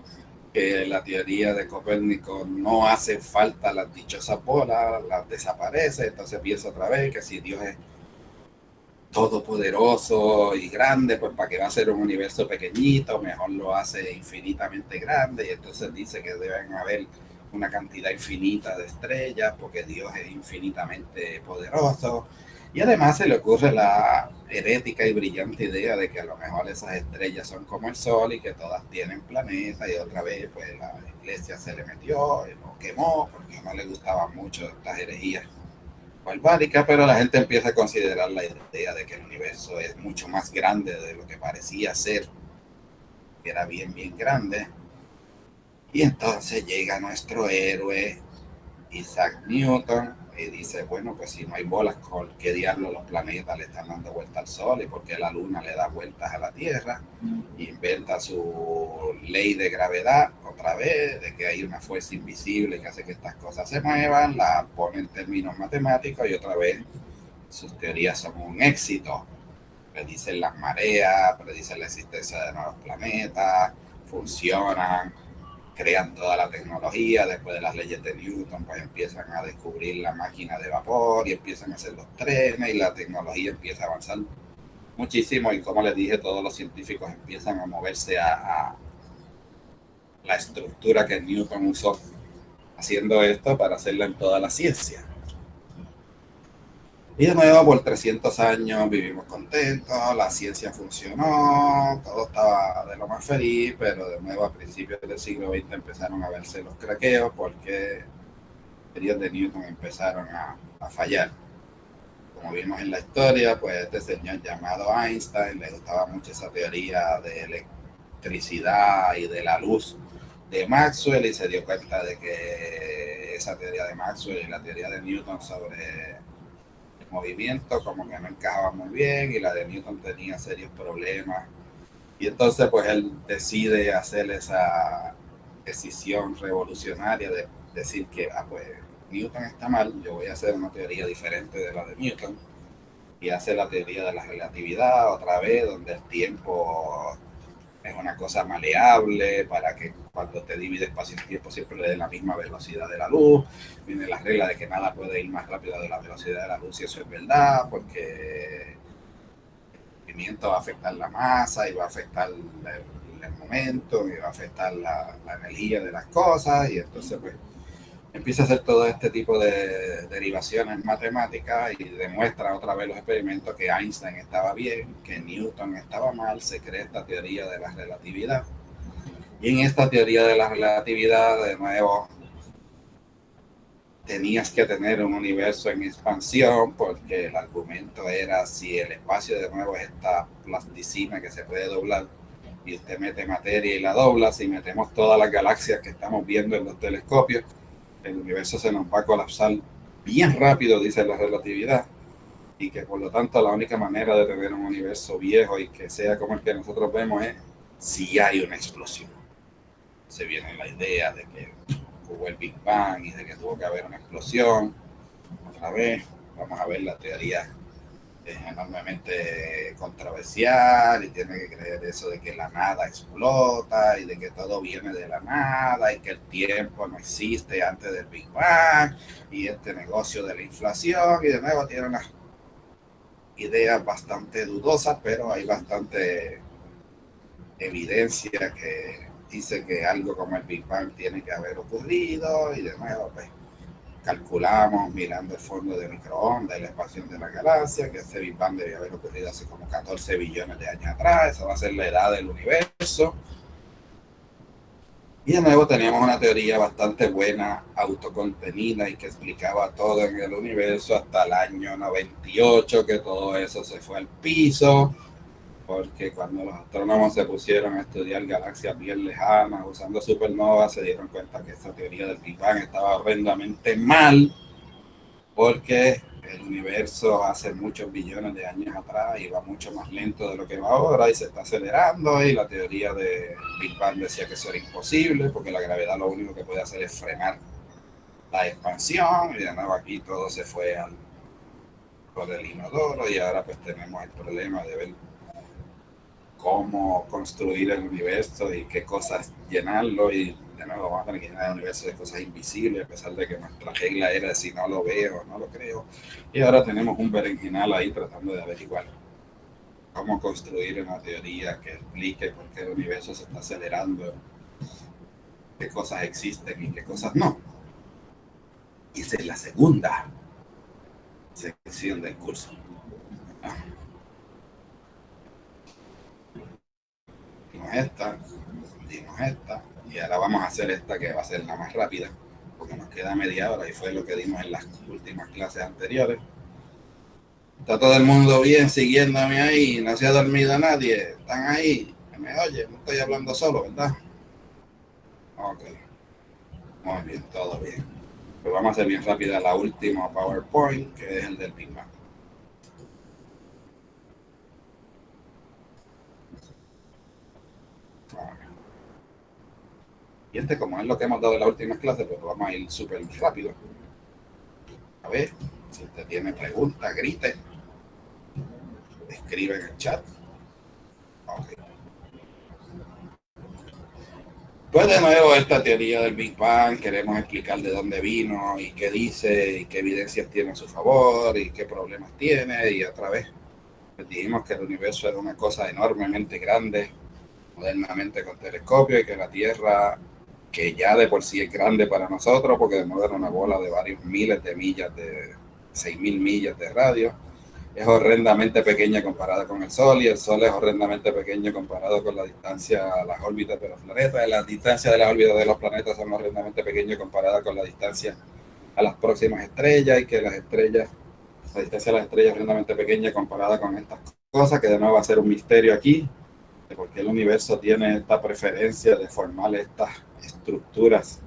que la teoría de Copérnico no hace falta las dichosas bolas, las desaparece, entonces piensa otra vez que si Dios es todopoderoso y grande, pues para que va a ser un universo pequeñito, mejor lo hace infinitamente grande, y entonces dice que deben haber una cantidad infinita de estrellas porque Dios es infinitamente poderoso. Y además se le ocurre la herética y brillante idea de que a lo mejor esas estrellas son como el Sol y que todas tienen planetas, y otra vez pues la iglesia se le metió y lo quemó porque no le gustaban mucho estas herejías barbárica, pero la gente empieza a considerar la idea de que el universo es mucho más grande de lo que parecía ser, que era bien, bien grande. Y entonces llega nuestro héroe Isaac Newton y dice, bueno, pues si no hay bolas, ¿por qué diablos los planetas le están dando vuelta al Sol y por qué la Luna le da vueltas a la Tierra? Inventa su ley de gravedad otra vez, de que hay una fuerza invisible que hace que estas cosas se muevan, la pone en términos matemáticos y otra vez sus teorías son un éxito. Predicen las mareas, predicen la existencia de nuevos planetas, funcionan, crean toda la tecnología. Después de las leyes de Newton, pues empiezan a descubrir la máquina de vapor y empiezan a hacer los trenes y la tecnología empieza a avanzar muchísimo. Y como les dije, todos los científicos empiezan a moverse a la estructura que Newton usó haciendo esto para hacerla en toda la ciencia. Y de nuevo, por 300 años vivimos contentos, la ciencia funcionó, todo estaba de lo más feliz, pero de nuevo a principios del siglo XX empezaron a verse los craqueos porque las teorías de Newton empezaron a fallar. Como vimos en la historia, pues este señor llamado Einstein le gustaba mucho esa teoría de electricidad y de la luz de Maxwell y se dio cuenta de que esa teoría de Maxwell y la teoría de Newton sobre movimiento como que no encajaba muy bien y la de Newton tenía serios problemas, y entonces pues él decide hacer esa decisión revolucionaria de decir que pues Newton está mal, yo voy a hacer una teoría diferente de la de Newton, y hace la teoría de la relatividad otra vez, donde el tiempo es una cosa maleable para que cuando te divide espacio y tiempo siempre le dé la misma velocidad de la luz. Viene la regla de que nada puede ir más rápido de la velocidad de la luz, y eso es verdad, porque el movimiento va a afectar la masa y va a afectar el momento y va a afectar la energía de las cosas, y entonces pues empieza a hacer todo este tipo de derivaciones matemáticas y demuestra otra vez los experimentos que Einstein estaba bien, que Newton estaba mal, se crea esta teoría de la relatividad. Y en esta teoría de la relatividad, de nuevo, tenías que tener un universo en expansión porque el argumento era si el espacio de nuevo es esta plasticina que se puede doblar y usted mete materia y la dobla, si metemos todas las galaxias que estamos viendo en los telescopios, el universo se nos va a colapsar bien rápido, dice la relatividad, y que por lo tanto la única manera de tener un universo viejo y que sea como el que nosotros vemos es si hay una explosión. Se viene la idea de que hubo el Big Bang y de que tuvo que haber una explosión. Otra vez, vamos a ver la teoría es enormemente controversial y tiene que creer eso de que la nada explota y de que todo viene de la nada y que el tiempo no existe antes del Big Bang y este negocio de la inflación y de nuevo tiene unas ideas bastante dudosas, pero hay bastante evidencia que dice que algo como el Big Bang tiene que haber ocurrido y de nuevo pues calculamos mirando el fondo de microondas y la expansión de la galaxia, que ese Big Bang debía haber ocurrido hace como 14 billones de años atrás, esa va a ser la edad del universo. Y de nuevo teníamos una teoría bastante buena, autocontenida y que explicaba todo en el universo hasta el año 98, que todo eso se fue al piso, porque cuando los astrónomos se pusieron a estudiar galaxias bien lejanas usando supernovas, se dieron cuenta que esta teoría del Big Bang estaba horrendamente mal, porque el universo hace muchos billones de años atrás iba mucho más lento de lo que va ahora y se está acelerando, y la teoría de Big Bang decía que eso era imposible porque la gravedad lo único que puede hacer es frenar la expansión, y de nuevo aquí todo se fue por el inodoro, y ahora pues tenemos el problema de ver cómo construir el universo y qué cosas llenarlo, y de nuevo vamos a tener que llenar el universo de cosas invisibles, a pesar de que nuestra regla era si no lo veo, no lo creo, y ahora tenemos un berenjenal ahí tratando de averiguar cómo construir una teoría que explique por qué el universo se está acelerando, qué cosas existen y qué cosas no. Y esa es la segunda sección del curso. Dimos esta, y ahora vamos a hacer esta que va a ser la más rápida, porque nos queda media hora y fue lo que dimos en las últimas clases anteriores. ¿Está todo el mundo bien siguiéndome ahí? ¿No se ha dormido nadie? ¿Están ahí? ¿Me oye? No estoy hablando solo, ¿verdad? Ok. Muy bien, todo bien. Pues vamos a hacer bien rápida la última PowerPoint, que es el del Big Bang. Y este, como es lo que hemos dado en las últimas clases, pues vamos a ir súper rápido. A ver, si usted tiene preguntas, grite. Escribe en el chat. Okay. Pues de nuevo esta teoría del Big Bang, queremos explicar de dónde vino y qué dice y qué evidencias tiene a su favor y qué problemas tiene, y otra vez pues dijimos que el universo era una cosa enormemente grande, modernamente con telescopio, y que la Tierra, que ya de por sí es grande para nosotros porque de nuevo era una bola de varios miles de millas, de 6.000 millas de radio, es horrendamente pequeña comparada con el Sol, y el Sol es horrendamente pequeño comparado con la distancia a las órbitas de los planetas. Las distancias de las órbitas de los planetas son horrendamente pequeñas comparadas con la distancia a las próximas estrellas, y que las estrellas, la distancia a las estrellas es horrendamente pequeña comparada con estas cosas, que de nuevo va a ser un misterio aquí, de por qué el universo tiene esta preferencia de formar estas estructuras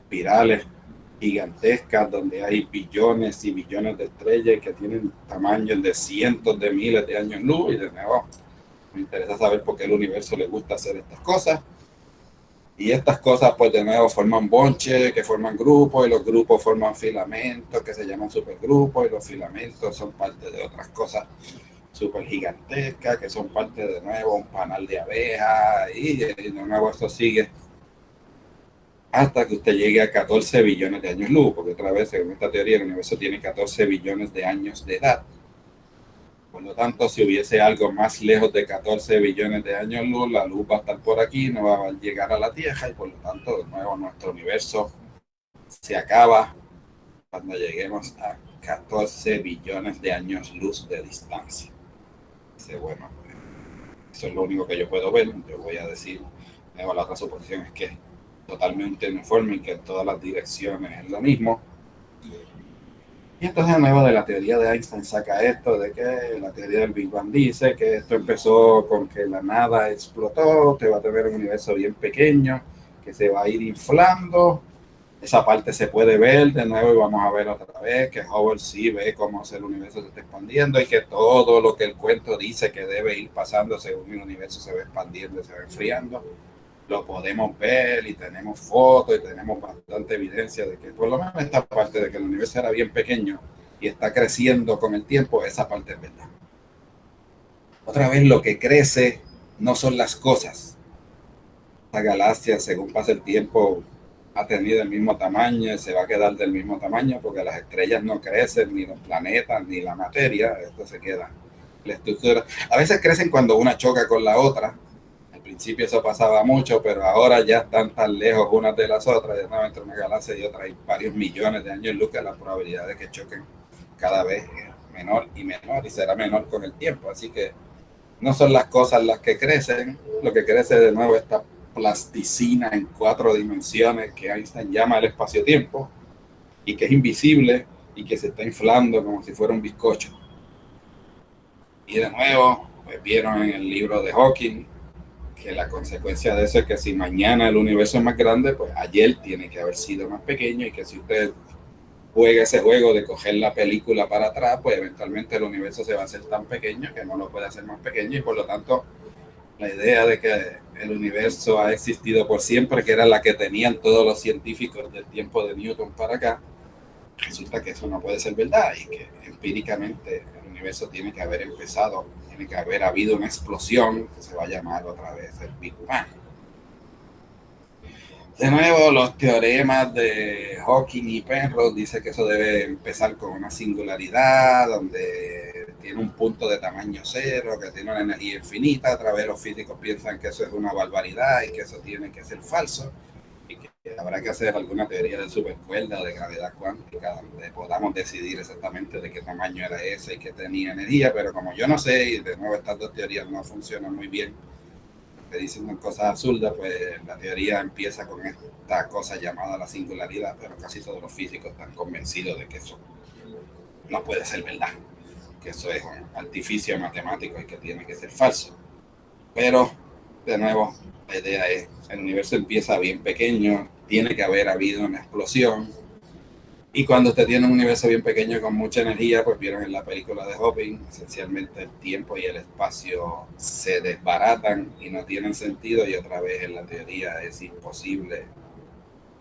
espirales gigantescas donde hay billones y billones de estrellas que tienen tamaños de cientos de miles de años luz. Y de nuevo me interesa saber por qué el universo le gusta hacer estas cosas, y estas cosas pues de nuevo forman bonches que forman grupos, y los grupos forman filamentos que se llaman supergrupos, y los filamentos son parte de otras cosas súper gigantescas que son parte de nuevo un panal de abejas, y de nuevo esto sigue hasta que usted llegue a 14 billones de años luz, porque otra vez, según esta teoría, el universo tiene 14 billones de años de edad. Por lo tanto, si hubiese algo más lejos de 14 billones de años luz, la luz va a estar por aquí, no va a llegar a la Tierra, y por lo tanto, de nuevo, nuestro universo se acaba cuando lleguemos a 14 billones de años luz de distancia. Dice, bueno, eso es lo único que yo puedo ver. Yo voy a decir, la otra suposición es que es totalmente uniforme y que en todas las direcciones es lo mismo. Y entonces de nuevo de la teoría de Einstein saca esto de que la teoría del Big Bang dice que esto empezó con que la nada explotó, te va a tener un universo bien pequeño que se va a ir inflando. Esa parte se puede ver de nuevo y vamos a ver otra vez que Hubble sí ve cómo el universo se está expandiendo y que todo lo que el cuento dice que debe ir pasando según el universo se va expandiendo y se va enfriando, lo podemos ver y tenemos fotos y tenemos bastante evidencia de que por lo menos esta parte de que el universo era bien pequeño y está creciendo con el tiempo, esa parte es verdad. Otra vez lo que crece no son las cosas. La galaxia según pasa el tiempo ha tenido el mismo tamaño y se va a quedar del mismo tamaño porque las estrellas no crecen, ni los planetas, ni la materia, esto se queda. La estructura, a veces crecen cuando una choca con la otra. Al principio eso pasaba mucho, pero ahora ya están tan lejos unas de las otras, ya no entre una galaxia y otra hay varios millones de años luz que la probabilidad de que choquen cada vez es menor y será menor con el tiempo. Así que no son las cosas las que crecen, lo que crece de nuevo esta plasticina en 4 dimensiones que Einstein llama el espacio-tiempo y que es invisible y que se está inflando como si fuera un bizcocho. Y de nuevo, pues vieron en el libro de Hawking que la consecuencia de eso es que si mañana el universo es más grande, pues ayer tiene que haber sido más pequeño y que si usted juega ese juego de coger la película para atrás, pues eventualmente el universo se va a hacer tan pequeño que no lo puede hacer más pequeño y por lo tanto la idea de que el universo ha existido por siempre, que era la que tenían todos los científicos del tiempo de Newton para acá, resulta que eso no puede ser verdad y que empíricamente el universo tiene que haber empezado, tiene que haber habido una explosión que se va a llamar otra vez el Big Bang. De nuevo, los teoremas de Hawking y Penrose dicen que eso debe empezar con una singularidad donde tiene un punto de tamaño cero, que tiene una energía infinita. Otra vez los físicos piensan que eso es una barbaridad y que eso tiene que ser falso y que habrá que hacer alguna teoría de supercuerda o de gravedad cuántica donde podamos decidir exactamente de qué tamaño era ese y qué tenía energía, pero como yo no sé y de nuevo estas dos teorías no funcionan muy bien, que dicen cosas absurdas, pues la teoría empieza con esta cosa llamada la singularidad, pero casi todos los físicos están convencidos de que eso no puede ser verdad, que eso es un artificio matemático y que tiene que ser falso. Pero, de nuevo, la idea es, el universo empieza bien pequeño, tiene que haber habido una explosión, y cuando usted tiene un universo bien pequeño con mucha energía, pues vieron en la película de Hawking, esencialmente el tiempo y el espacio se desbaratan y no tienen sentido y otra vez en la teoría es imposible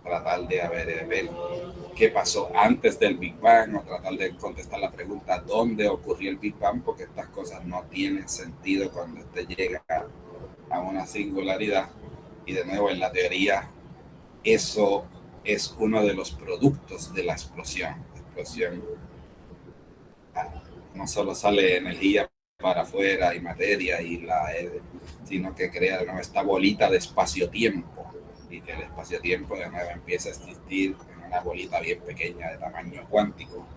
tratar de ver qué pasó antes del Big Bang o tratar de contestar la pregunta ¿dónde ocurrió el Big Bang? Porque estas cosas no tienen sentido cuando usted llega a una singularidad y de nuevo en la teoría eso es uno de los productos de la explosión. La explosión no solo sale energía para afuera y materia, sino que crea de nuevo esta bolita de espacio-tiempo y que el espacio-tiempo de nuevo empieza a existir en una bolita bien pequeña de tamaño cuántico.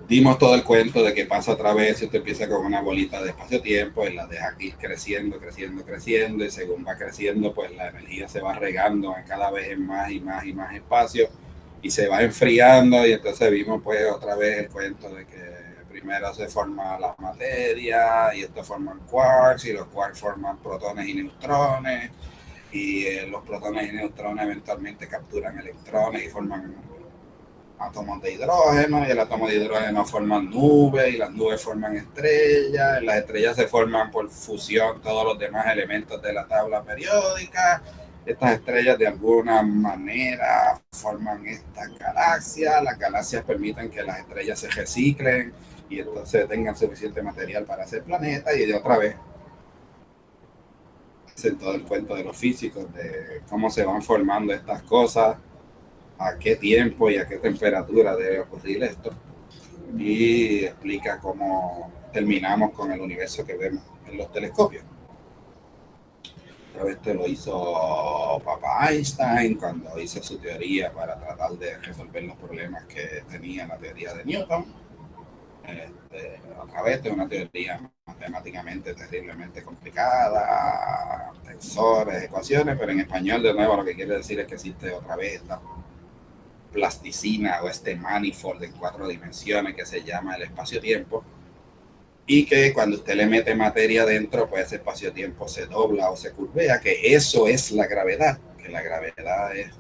Dimos todo el cuento de que pasa otra vez, usted empieza con una bolita de espacio-tiempo y la deja ir creciendo y según va creciendo pues la energía se va regando cada vez en más y más y más espacio y se va enfriando y entonces vimos pues otra vez el cuento de que primero se forma la materia y estos forman quarks y los quarks forman protones y neutrones y los protones y neutrones eventualmente capturan electrones y forman átomos de hidrógeno y el átomo de hidrógeno forman nubes y las nubes forman estrellas, y las estrellas se forman por fusión todos los demás elementos de la tabla periódica. Estas estrellas de alguna manera forman estas galaxias, las galaxias permiten que las estrellas se reciclen y entonces tengan suficiente material para hacer planetas y de otra vez en todo el cuento de los físicos de cómo se van formando estas cosas, a qué tiempo y a qué temperatura debe ocurrir esto y explica cómo terminamos con el universo que vemos en los telescopios. Pero esto lo hizo Papa Einstein cuando hizo su teoría para tratar de resolver los problemas que tenía la teoría de Newton. Otra vez, es una teoría matemáticamente terriblemente complicada, tensores, ecuaciones, pero en español, de nuevo, lo que quiere decir es que existe otra vez esta plasticina o este manifold en 4 dimensiones que se llama el espacio-tiempo, y que cuando usted le mete materia dentro, pues ese espacio-tiempo se dobla o se curvea, que eso es la gravedad, que la gravedad es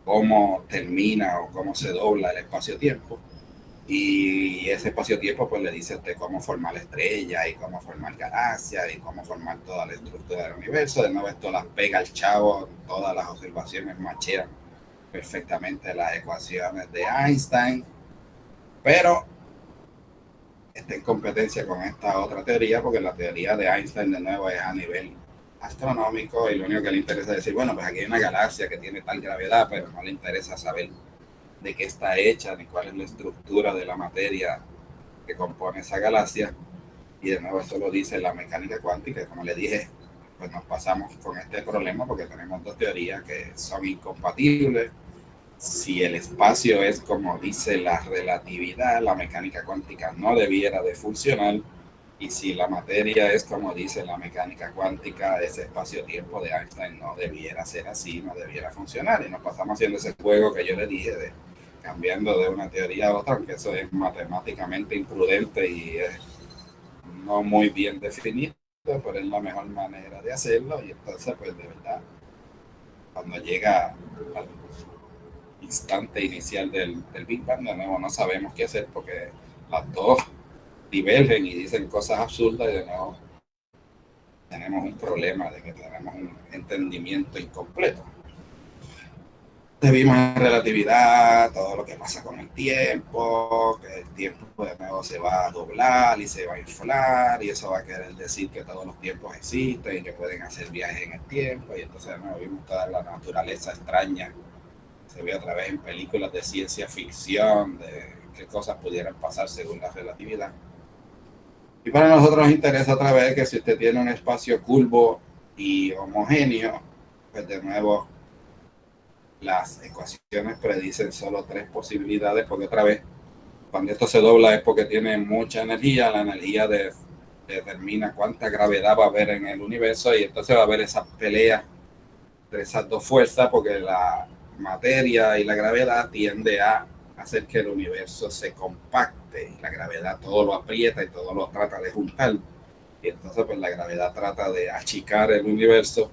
cómo termina o cómo se dobla el espacio-tiempo. Y ese espacio-tiempo pues le dice a usted cómo formar estrellas y cómo formar galaxias y cómo formar toda la estructura del universo. De nuevo esto las pega el chavo, todas las observaciones machean perfectamente las ecuaciones de Einstein, pero está en competencia con esta otra teoría, porque la teoría de Einstein de nuevo es a nivel astronómico y lo único que le interesa es decir, bueno, pues aquí hay una galaxia que tiene tal gravedad, pero no le interesa saber de qué está hecha ni cuál es la estructura de la materia que compone esa galaxia. Y de nuevo eso lo dice la mecánica cuántica, y como le dije, pues nos pasamos con este problema porque tenemos dos teorías que son incompatibles. Si el espacio es como dice la relatividad, la mecánica cuántica no debiera de funcionar, y si la materia es como dice la mecánica cuántica, ese espacio-tiempo de Einstein no debiera ser así, no debiera funcionar, y nos pasamos haciendo ese juego que yo le dije de cambiando de una teoría a otra, aunque eso es matemáticamente imprudente y es no muy bien definido, pero es la mejor manera de hacerlo. Y entonces pues de verdad, cuando llega al instante inicial del Big Bang, de nuevo no sabemos qué hacer porque las dos divergen y dicen cosas absurdas, y de nuevo tenemos un problema de que tenemos un entendimiento incompleto. Vimos en relatividad todo lo que pasa con el tiempo, que el tiempo de nuevo se va a doblar y se va a inflar, y eso va a querer decir que todos los tiempos existen y que pueden hacer viajes en el tiempo. Y entonces de nuevo vimos toda la naturaleza extraña, se ve otra vez en películas de ciencia ficción, de qué cosas pudieran pasar según la relatividad. Y para nosotros nos interesa otra vez que si usted tiene un espacio curvo y homogéneo, pues de nuevo las ecuaciones predicen solo 3 posibilidades, porque otra vez, cuando esto se dobla es porque tiene mucha energía, la energía determina cuánta gravedad va a haber en el universo, y entonces va a haber esa pelea de esas dos fuerzas, porque la materia y la gravedad tiende a hacer que el universo se compacte, y la gravedad todo lo aprieta y todo lo trata de juntar, y entonces pues la gravedad trata de achicar el universo,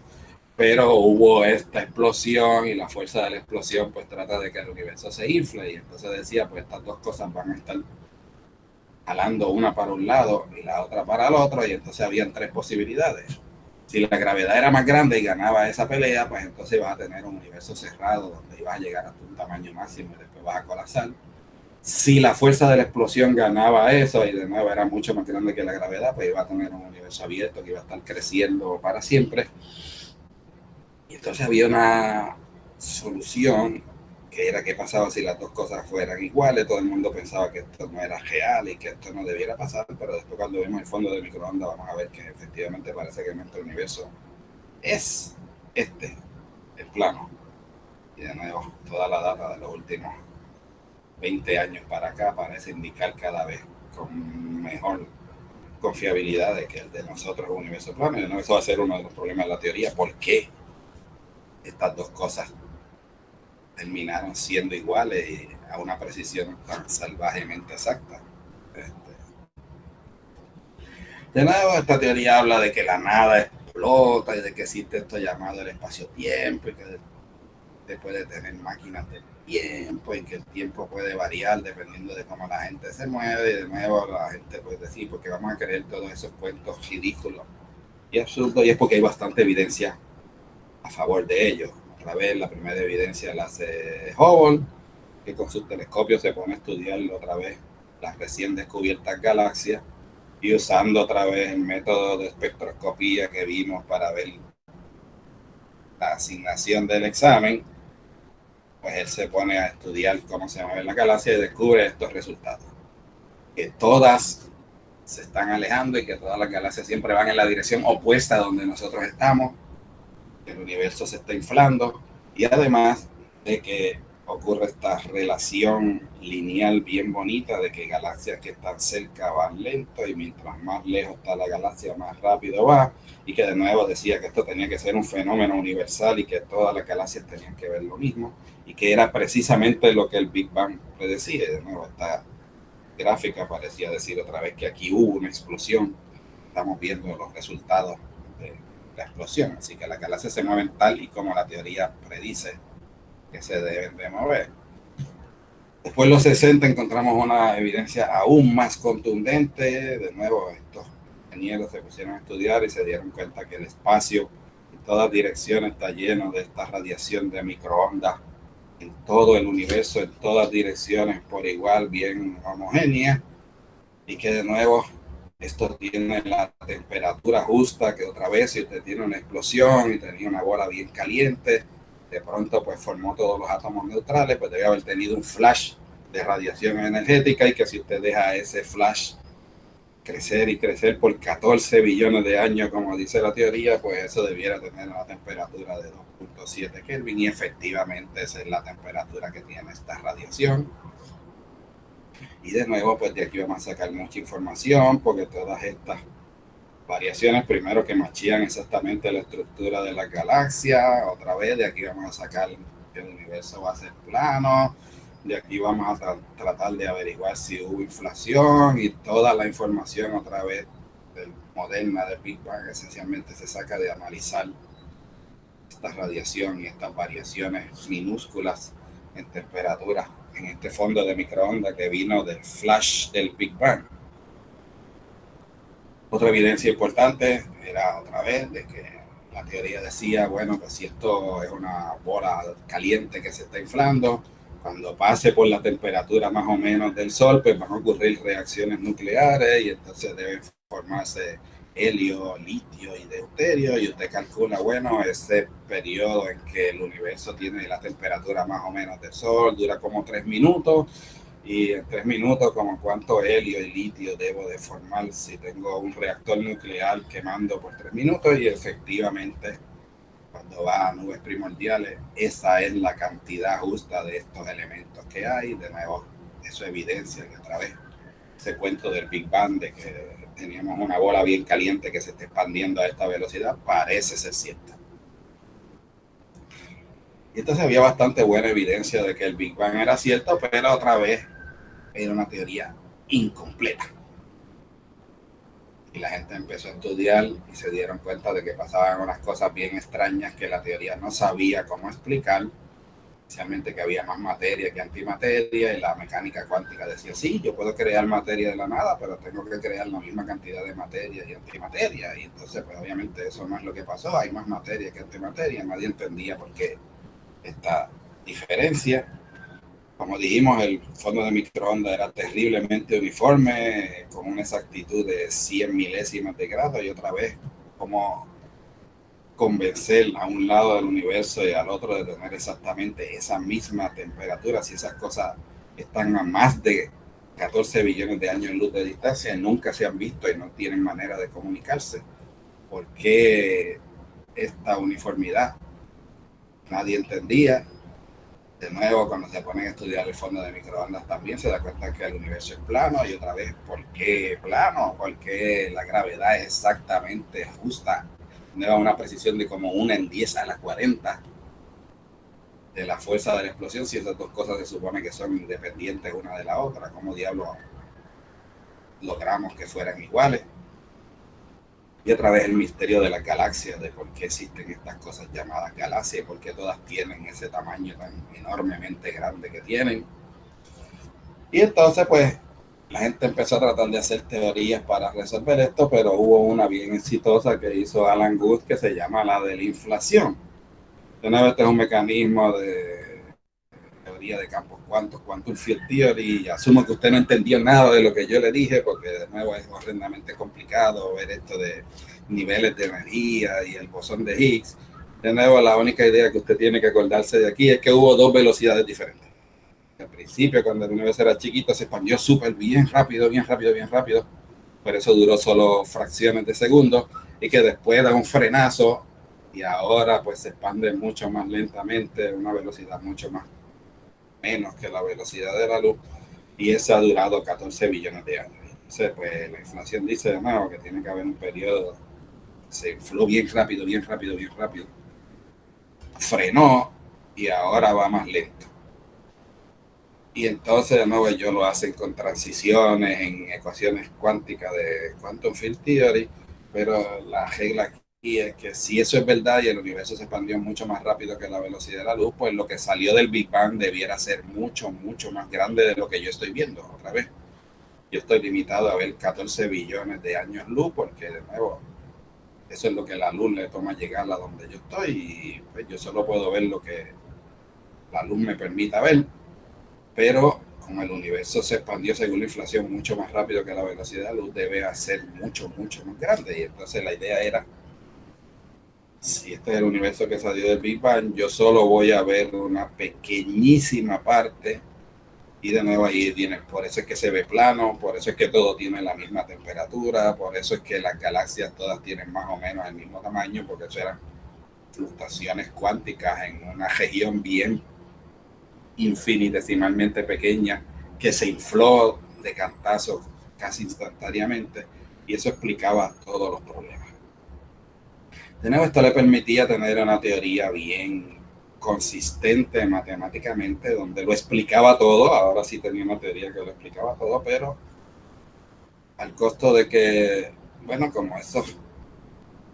pero hubo esta explosión y la fuerza de la explosión pues trata de que el universo se infle, y entonces decía pues estas dos cosas van a estar jalando una para un lado y la otra para el otro, y entonces habían 3 posibilidades. Si la gravedad era más grande y ganaba esa pelea, pues entonces ibas a tener un universo cerrado donde ibas a llegar a un tamaño máximo y después vas a colapsar. Si la fuerza de la explosión ganaba eso y de nuevo era mucho más grande que la gravedad, pues iba a tener un universo abierto que iba a estar creciendo para siempre. Y entonces había una solución que era qué pasaba si las dos cosas fueran iguales. Todo el mundo pensaba que esto no era real y que esto no debiera pasar, pero después cuando vemos el fondo del microondas vamos a ver que efectivamente parece que nuestro universo es el plano. Y de nuevo, toda la data de los últimos 20 años para acá parece indicar cada vez con mejor confiabilidad de que el de nosotros es un universo plano. Y de nuevo, eso va a ser uno de los problemas de la teoría. ¿Por qué estas dos cosas terminaron siendo iguales y a una precisión tan salvajemente exacta? De nuevo, esta teoría habla de que la nada explota y de que existe esto llamado el espacio-tiempo, y que usted puede tener máquinas del tiempo y que el tiempo puede variar dependiendo de cómo la gente se mueve. Y de nuevo la gente puede decir, porque vamos a creer todos esos cuentos ridículos y absurdos, y es porque hay bastante evidencia a favor de ello. Otra vez, la primera evidencia la hace Hubble, que con sus telescopios se pone a estudiar otra vez las recién descubiertas galaxias, y usando otra vez el método de espectroscopía que vimos para ver la asignación del examen, pues él se pone a estudiar cómo se mueve la galaxia y descubre estos resultados. Que todas se están alejando y que todas las galaxias siempre van en la dirección opuesta a donde nosotros estamos, que el universo se está inflando, y además de que ocurre esta relación lineal bien bonita de que galaxias que están cerca van lento y mientras más lejos está la galaxia más rápido va, y que de nuevo decía que esto tenía que ser un fenómeno universal y que todas las galaxias tenían que ver lo mismo, y que era precisamente lo que el Big Bang predecía. De nuevo esta gráfica parecía decir otra vez que aquí hubo una explosión. Estamos viendo los resultados de la explosión, así que las galaxias se mueven tal y como la teoría predice que se deben de mover. Después de los 60 encontramos una evidencia aún más contundente. De nuevo estos ingenieros se pusieron a estudiar y se dieron cuenta que el espacio en todas direcciones está lleno de esta radiación de microondas en todo el universo, en todas direcciones por igual, bien homogénea, y que de nuevo esto tiene la temperatura justa, que otra vez si usted tiene una explosión y tenía una bola bien caliente, de pronto pues formó todos los átomos neutrales, pues debe haber tenido un flash de radiación energética, y que si usted deja ese flash crecer y crecer por 14 billones de años, como dice la teoría, pues eso debiera tener una temperatura de 2.7 Kelvin, y efectivamente esa es la temperatura que tiene esta radiación. Y de nuevo, pues de aquí vamos a sacar mucha información, porque todas estas variaciones, primero que machían exactamente la estructura de la galaxia, otra vez de aquí vamos a sacar que el universo va a ser plano, de aquí vamos a tratar de averiguar si hubo inflación, y toda la información otra vez moderna del Big Bang esencialmente se saca de analizar esta radiación y estas variaciones minúsculas en temperatura en este fondo de microondas que vino del flash del Big Bang. Otra evidencia importante era otra vez de que la teoría decía, bueno, pues si esto es una bola caliente que se está inflando, cuando pase por la temperatura más o menos del Sol, pues van a ocurrir reacciones nucleares, y entonces deben formarse helio, litio y deuterio, y usted calcula, bueno, ese periodo en que el universo tiene la temperatura más o menos del Sol dura como 3 minutos, y en 3 minutos como cuánto helio y litio debo de formar si tengo un reactor nuclear quemando por 3 minutos, y efectivamente cuando va a nubes primordiales esa es la cantidad justa de estos elementos que hay. De nuevo eso evidencia que otra vez ese cuento del Big Bang de que teníamos una bola bien caliente que se está expandiendo a esta velocidad parece ser cierto. Y entonces había bastante buena evidencia de que el Big Bang era cierto, pero otra vez era una teoría incompleta. Y la gente empezó a estudiar y se dieron cuenta de que pasaban unas cosas bien extrañas que la teoría no sabía cómo explicar, especialmente que había más materia que antimateria, y la mecánica cuántica decía, sí, yo puedo crear materia de la nada, pero tengo que crear la misma cantidad de materia y antimateria, y entonces pues obviamente eso no es lo que pasó, hay más materia que antimateria. Nadie entendía por qué esta diferencia. Como dijimos, el fondo de microondas era terriblemente uniforme, con una exactitud de 100 milésimas de grado, y otra vez, como convencer a un lado del universo y al otro de tener exactamente esa misma temperatura, si esas cosas están a más de 14 billones de años en luz de distancia, nunca se han visto y no tienen manera de comunicarse. ¿Por qué esta uniformidad? Nadie entendía. De nuevo, cuando se ponen a estudiar el fondo de microondas también se da cuenta que el universo es plano, y otra vez, ¿por qué plano? Porque la gravedad es exactamente justa, lleva una precisión de como 1 en 10 a la 40 de la fuerza de la explosión, si esas dos cosas se supone que son independientes una de la otra. ¿Cómo diablos logramos que fueran iguales? Y otra vez el misterio de las galaxias, de por qué existen estas cosas llamadas galaxias, y por qué todas tienen ese tamaño tan enormemente grande que tienen. Y entonces pues la gente empezó a tratar de hacer teorías para resolver esto, pero hubo una bien exitosa que hizo Alan Guth que se llama la de la inflación. De nuevo, este es un mecanismo de teoría de campos cuánticos, quantum field theory, y asumo que usted no entendió nada de lo que yo le dije, porque de nuevo es horrendamente complicado ver esto de niveles de energía y el bosón de Higgs. De nuevo, la única idea que usted tiene que acordarse de aquí es que hubo dos velocidades diferentes. Al principio, cuando el universo era chiquito, se expandió súper bien rápido, bien rápido, bien rápido. pero eso duró solo fracciones de segundos, y que después da un frenazo y ahora pues se expande mucho más lentamente, a una velocidad mucho más menos que la velocidad de la luz, y eso ha durado 14 billones de años. Entonces, pues la inflación dice de nuevo que tiene que haber un periodo, se infló bien rápido, bien rápido, bien rápido, frenó y ahora va más lento. Y entonces de nuevo ellos lo hacen con transiciones en ecuaciones cuánticas de Quantum Field Theory, pero la regla aquí es que si eso es verdad y el universo se expandió mucho más rápido que la velocidad de la luz, pues lo que salió del Big Bang debiera ser mucho, mucho más grande de lo que yo estoy viendo otra vez. Yo estoy limitado a ver 14 billones de años luz porque de nuevo eso es lo que la luz le toma llegar a donde yo estoy, y pues yo solo puedo ver lo que la luz me permita ver, pero como el universo se expandió según la inflación mucho más rápido que la velocidad de la luz, debe ser mucho, mucho más grande. Y entonces la idea era, si este es el universo que salió del Big Bang, yo solo voy a ver una pequeñísima parte, y de nuevo ahí viene, por eso es que se ve plano, por eso es que todo tiene la misma temperatura, por eso es que las galaxias todas tienen más o menos el mismo tamaño, porque eso eran fluctuaciones cuánticas en una región bien infinitesimalmente pequeña que se infló de cantazo casi instantáneamente, y eso explicaba todos los problemas. De nuevo, esto le permitía tener una teoría bien consistente matemáticamente, donde lo explicaba todo. Ahora sí tenía una teoría que lo explicaba todo, pero al costo de que, bueno, como esos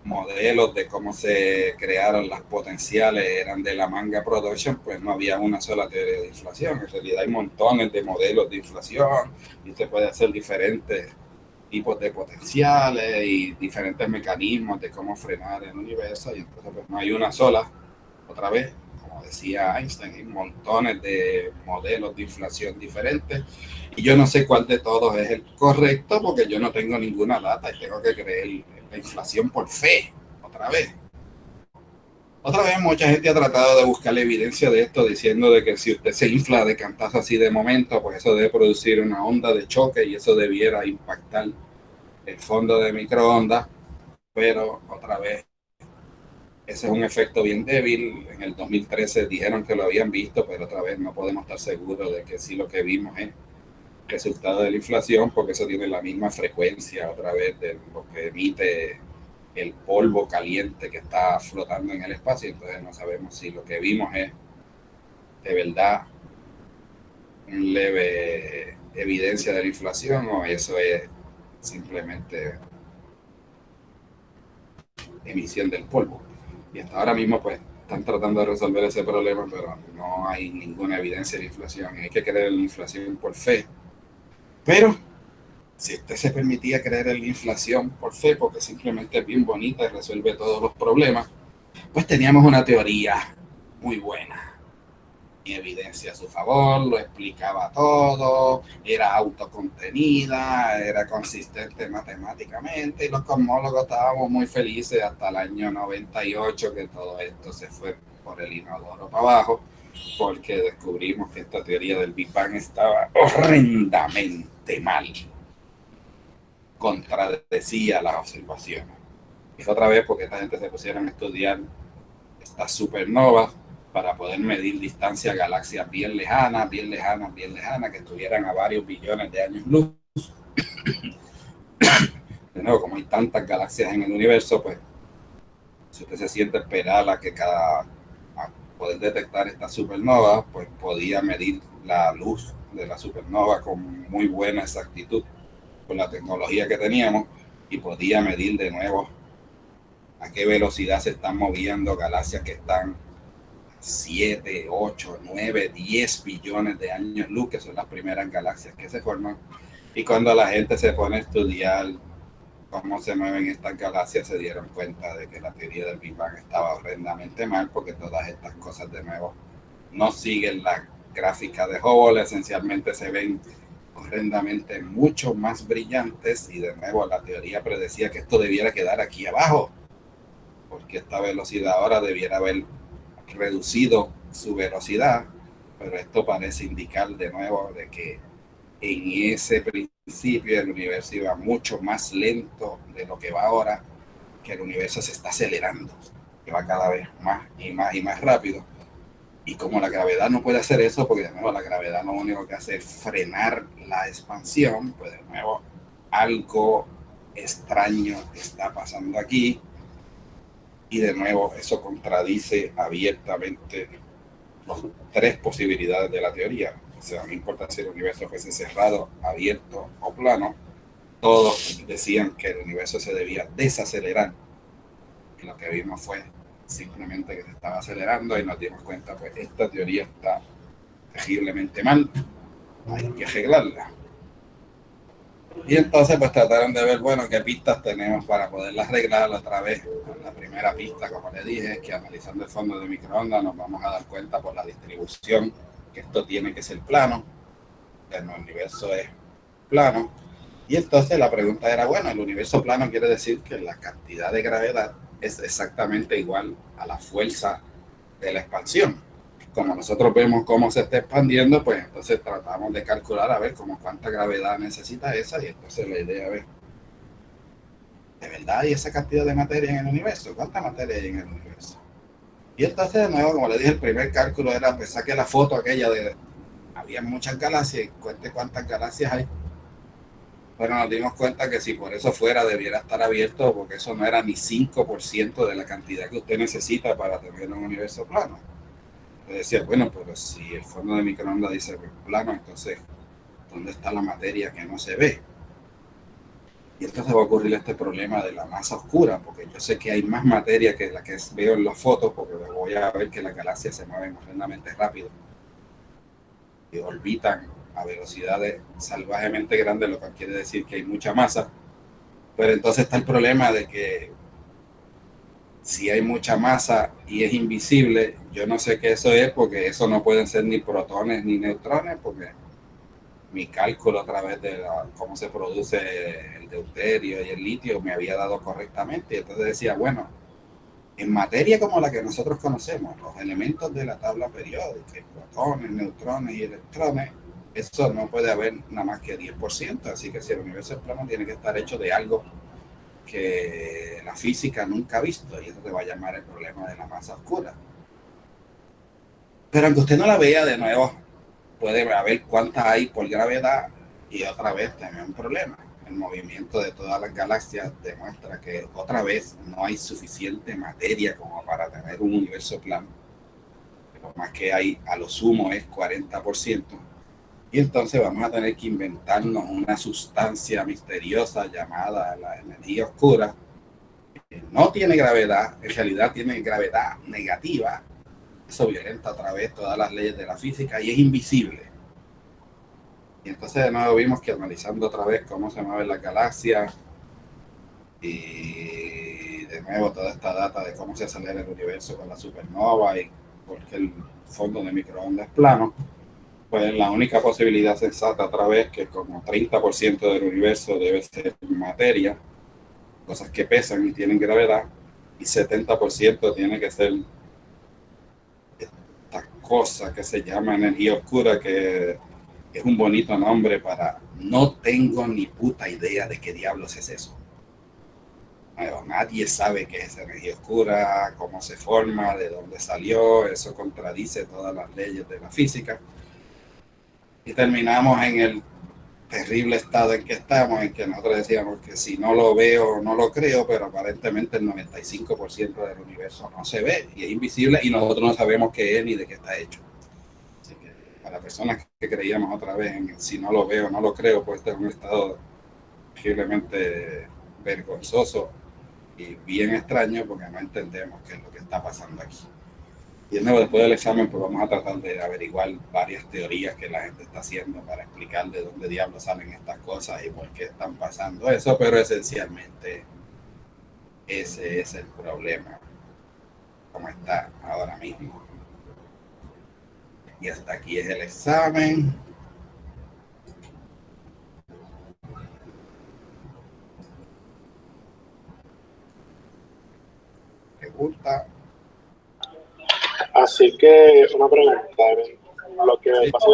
modelos de cómo se crearon las potenciales eran de la Manga Production, pues no había una sola teoría de inflación. En realidad hay montones de modelos de inflación y se puede hacer diferentes tipos de potenciales y diferentes mecanismos de cómo frenar el universo, y entonces pues no hay una sola. Otra vez, como decía Einstein, hay montones de modelos de inflación diferentes, y yo no sé cuál de todos es el correcto porque yo no tengo ninguna data y tengo que creer la inflación por fe. Otra vez mucha gente ha tratado de buscar la evidencia de esto, diciendo de que si usted se infla de cantazo así de momento, pues eso debe producir una onda de choque y eso debiera impactar el fondo de microondas. Pero otra vez, ese es un efecto bien débil. En el 2013 dijeron que lo habían visto, pero otra vez no podemos estar seguros de que sí lo que vimos es resultado de la inflación, porque eso tiene la misma frecuencia otra vez de lo que emite el polvo caliente que está flotando en el espacio. Entonces no sabemos si lo que vimos es de verdad un leve evidencia de la inflación o eso es simplemente emisión del polvo. Y hasta ahora mismo pues están tratando de resolver ese problema, pero no hay ninguna evidencia de inflación. Hay que creer en la inflación por fe. Pero si usted se permitía creer en la inflación por fe, porque simplemente es bien bonita y resuelve todos los problemas, pues teníamos una teoría muy buena y evidencia a su favor, lo explicaba todo, era autocontenida, era consistente matemáticamente, y los cosmólogos estábamos muy felices hasta el año 98, que todo esto se fue por el inodoro para abajo, porque descubrimos que esta teoría del Big Bang estaba horrendamente mal, contradecía las observaciones. Y otra vez porque esta gente se pusieron a estudiar estas supernovas para poder medir distancia a galaxias bien lejanas, bien lejanas, bien lejanas, que estuvieran a varios billones de años luz. De nuevo, como hay tantas galaxias en el universo, pues si usted se siente esperar a que a poder detectar estas supernovas, pues podía medir la luz de la supernova con muy buena exactitud con la tecnología que teníamos, y podía medir de nuevo a qué velocidad se están moviendo galaxias que están 7, 8, 9, 10 billones de años luz, que son las primeras galaxias que se forman. Y cuando la gente se pone a estudiar cómo se mueven estas galaxias, se dieron cuenta de que la teoría del Big Bang estaba horrendamente mal, porque todas estas cosas de nuevo no siguen la gráfica de Hubble, esencialmente se ven horrendamente mucho más brillantes, y de nuevo la teoría predecía que esto debiera quedar aquí abajo, porque esta velocidad ahora debiera haber reducido su velocidad, pero esto parece indicar de nuevo de que en ese principio el universo iba mucho más lento de lo que va ahora, que el universo se está acelerando, que va cada vez más y más y más rápido. Y como la gravedad no puede hacer eso, porque de nuevo la gravedad lo único que hace es frenar la expansión, pues de nuevo algo extraño está pasando aquí. Y de nuevo eso contradice abiertamente las tres posibilidades de la teoría. O sea, no importa si el universo fuese cerrado, abierto o plano, todos decían que el universo se debía desacelerar. Y lo que vimos fue simplemente que se estaba acelerando y nos dimos cuenta, pues esta teoría está terriblemente mal, hay que arreglarla. Y entonces pues trataron de ver, bueno, qué pistas tenemos para poderlas arreglar otra vez. La primera pista, como les dije, es que analizando el fondo de microondas nos vamos a dar cuenta por la distribución que esto tiene que ser plano, que el universo es plano. Y entonces la pregunta era, bueno, el universo plano quiere decir que la cantidad de gravedad es exactamente igual a la fuerza de la expansión. Como nosotros vemos cómo se está expandiendo, pues entonces tratamos de calcular a ver como cuánta gravedad necesita esa, y entonces la idea es, ¿de verdad hay esa cantidad de materia en el universo? ¿Cuánta materia hay en el universo? Y entonces de nuevo, como le dije, el primer cálculo era, pues saqué la foto aquella de, había muchas galaxias y cuente cuántas galaxias hay. Pero nos dimos cuenta que si por eso fuera debiera estar abierto, porque eso no era ni 5% de la cantidad que usted necesita para tener un universo plano. Yo decía, bueno, pero si el fondo de microondas dice plano, entonces, ¿dónde está la materia que no se ve? Y entonces va a ocurrir este problema de la masa oscura, porque yo sé que hay más materia que la que veo en las fotos, porque voy a ver que las galaxias se mueven tremendamente rápido y orbitan a velocidades salvajemente grandes, lo cual quiere decir que hay mucha masa. Pero entonces está el problema de que si hay mucha masa y es invisible, yo no sé qué eso es, porque eso no pueden ser ni protones ni neutrones, porque mi cálculo a través de cómo se produce el deuterio y el litio me había dado correctamente. Y entonces decía, bueno, en materia como la que nosotros conocemos, los elementos de la tabla periódica, protones, neutrones y electrones, eso no puede haber nada más que 10%, así que si el universo es plano tiene que estar hecho de algo que la física nunca ha visto, y eso te va a llamar el problema de la masa oscura. Pero aunque usted no la vea, de nuevo puede ver cuántas hay por gravedad, y otra vez tiene un problema. El movimiento de todas las galaxias demuestra que otra vez no hay suficiente materia como para tener un universo plano. Lo más que hay a lo sumo es 40%. Y entonces vamos a tener que inventarnos una sustancia misteriosa llamada la energía oscura. No tiene gravedad, en realidad tiene gravedad negativa. Eso violenta otra vez todas las leyes de la física y es invisible. Y entonces de nuevo vimos que analizando otra vez cómo se mueven las galaxias y de nuevo toda esta data de cómo se acelera el universo con la supernova y porque el fondo de microondas es plano, pues la única posibilidad sensata otra vez que como 30% del universo debe ser materia, cosas que pesan y tienen gravedad, y 70% tiene que ser esta cosa que se llama energía oscura, que es un bonito nombre para no tengo ni puta idea de qué diablos es eso. Nadie sabe qué es energía oscura, cómo se forma, de dónde salió, eso contradice todas las leyes de la física. Y terminamos en el terrible estado en que estamos, en que nosotros decíamos que si no lo veo, no lo creo, pero aparentemente el 95% del universo no se ve y es invisible y nosotros no sabemos qué es ni de qué está hecho. Así que para personas que creíamos otra vez en si no lo veo, no lo creo, pues este es un estado terriblemente vergonzoso y bien extraño, porque no entendemos qué es lo que está pasando aquí. Y de nuevo, después del examen, pues vamos a tratar de averiguar varias teorías que la gente está haciendo para explicar de dónde diablos salen estas cosas y por qué están pasando eso, pero esencialmente ese es el problema, como está ahora mismo. Y hasta aquí es el examen. Pregunta. Así que una pregunta, lo que Sí. pasa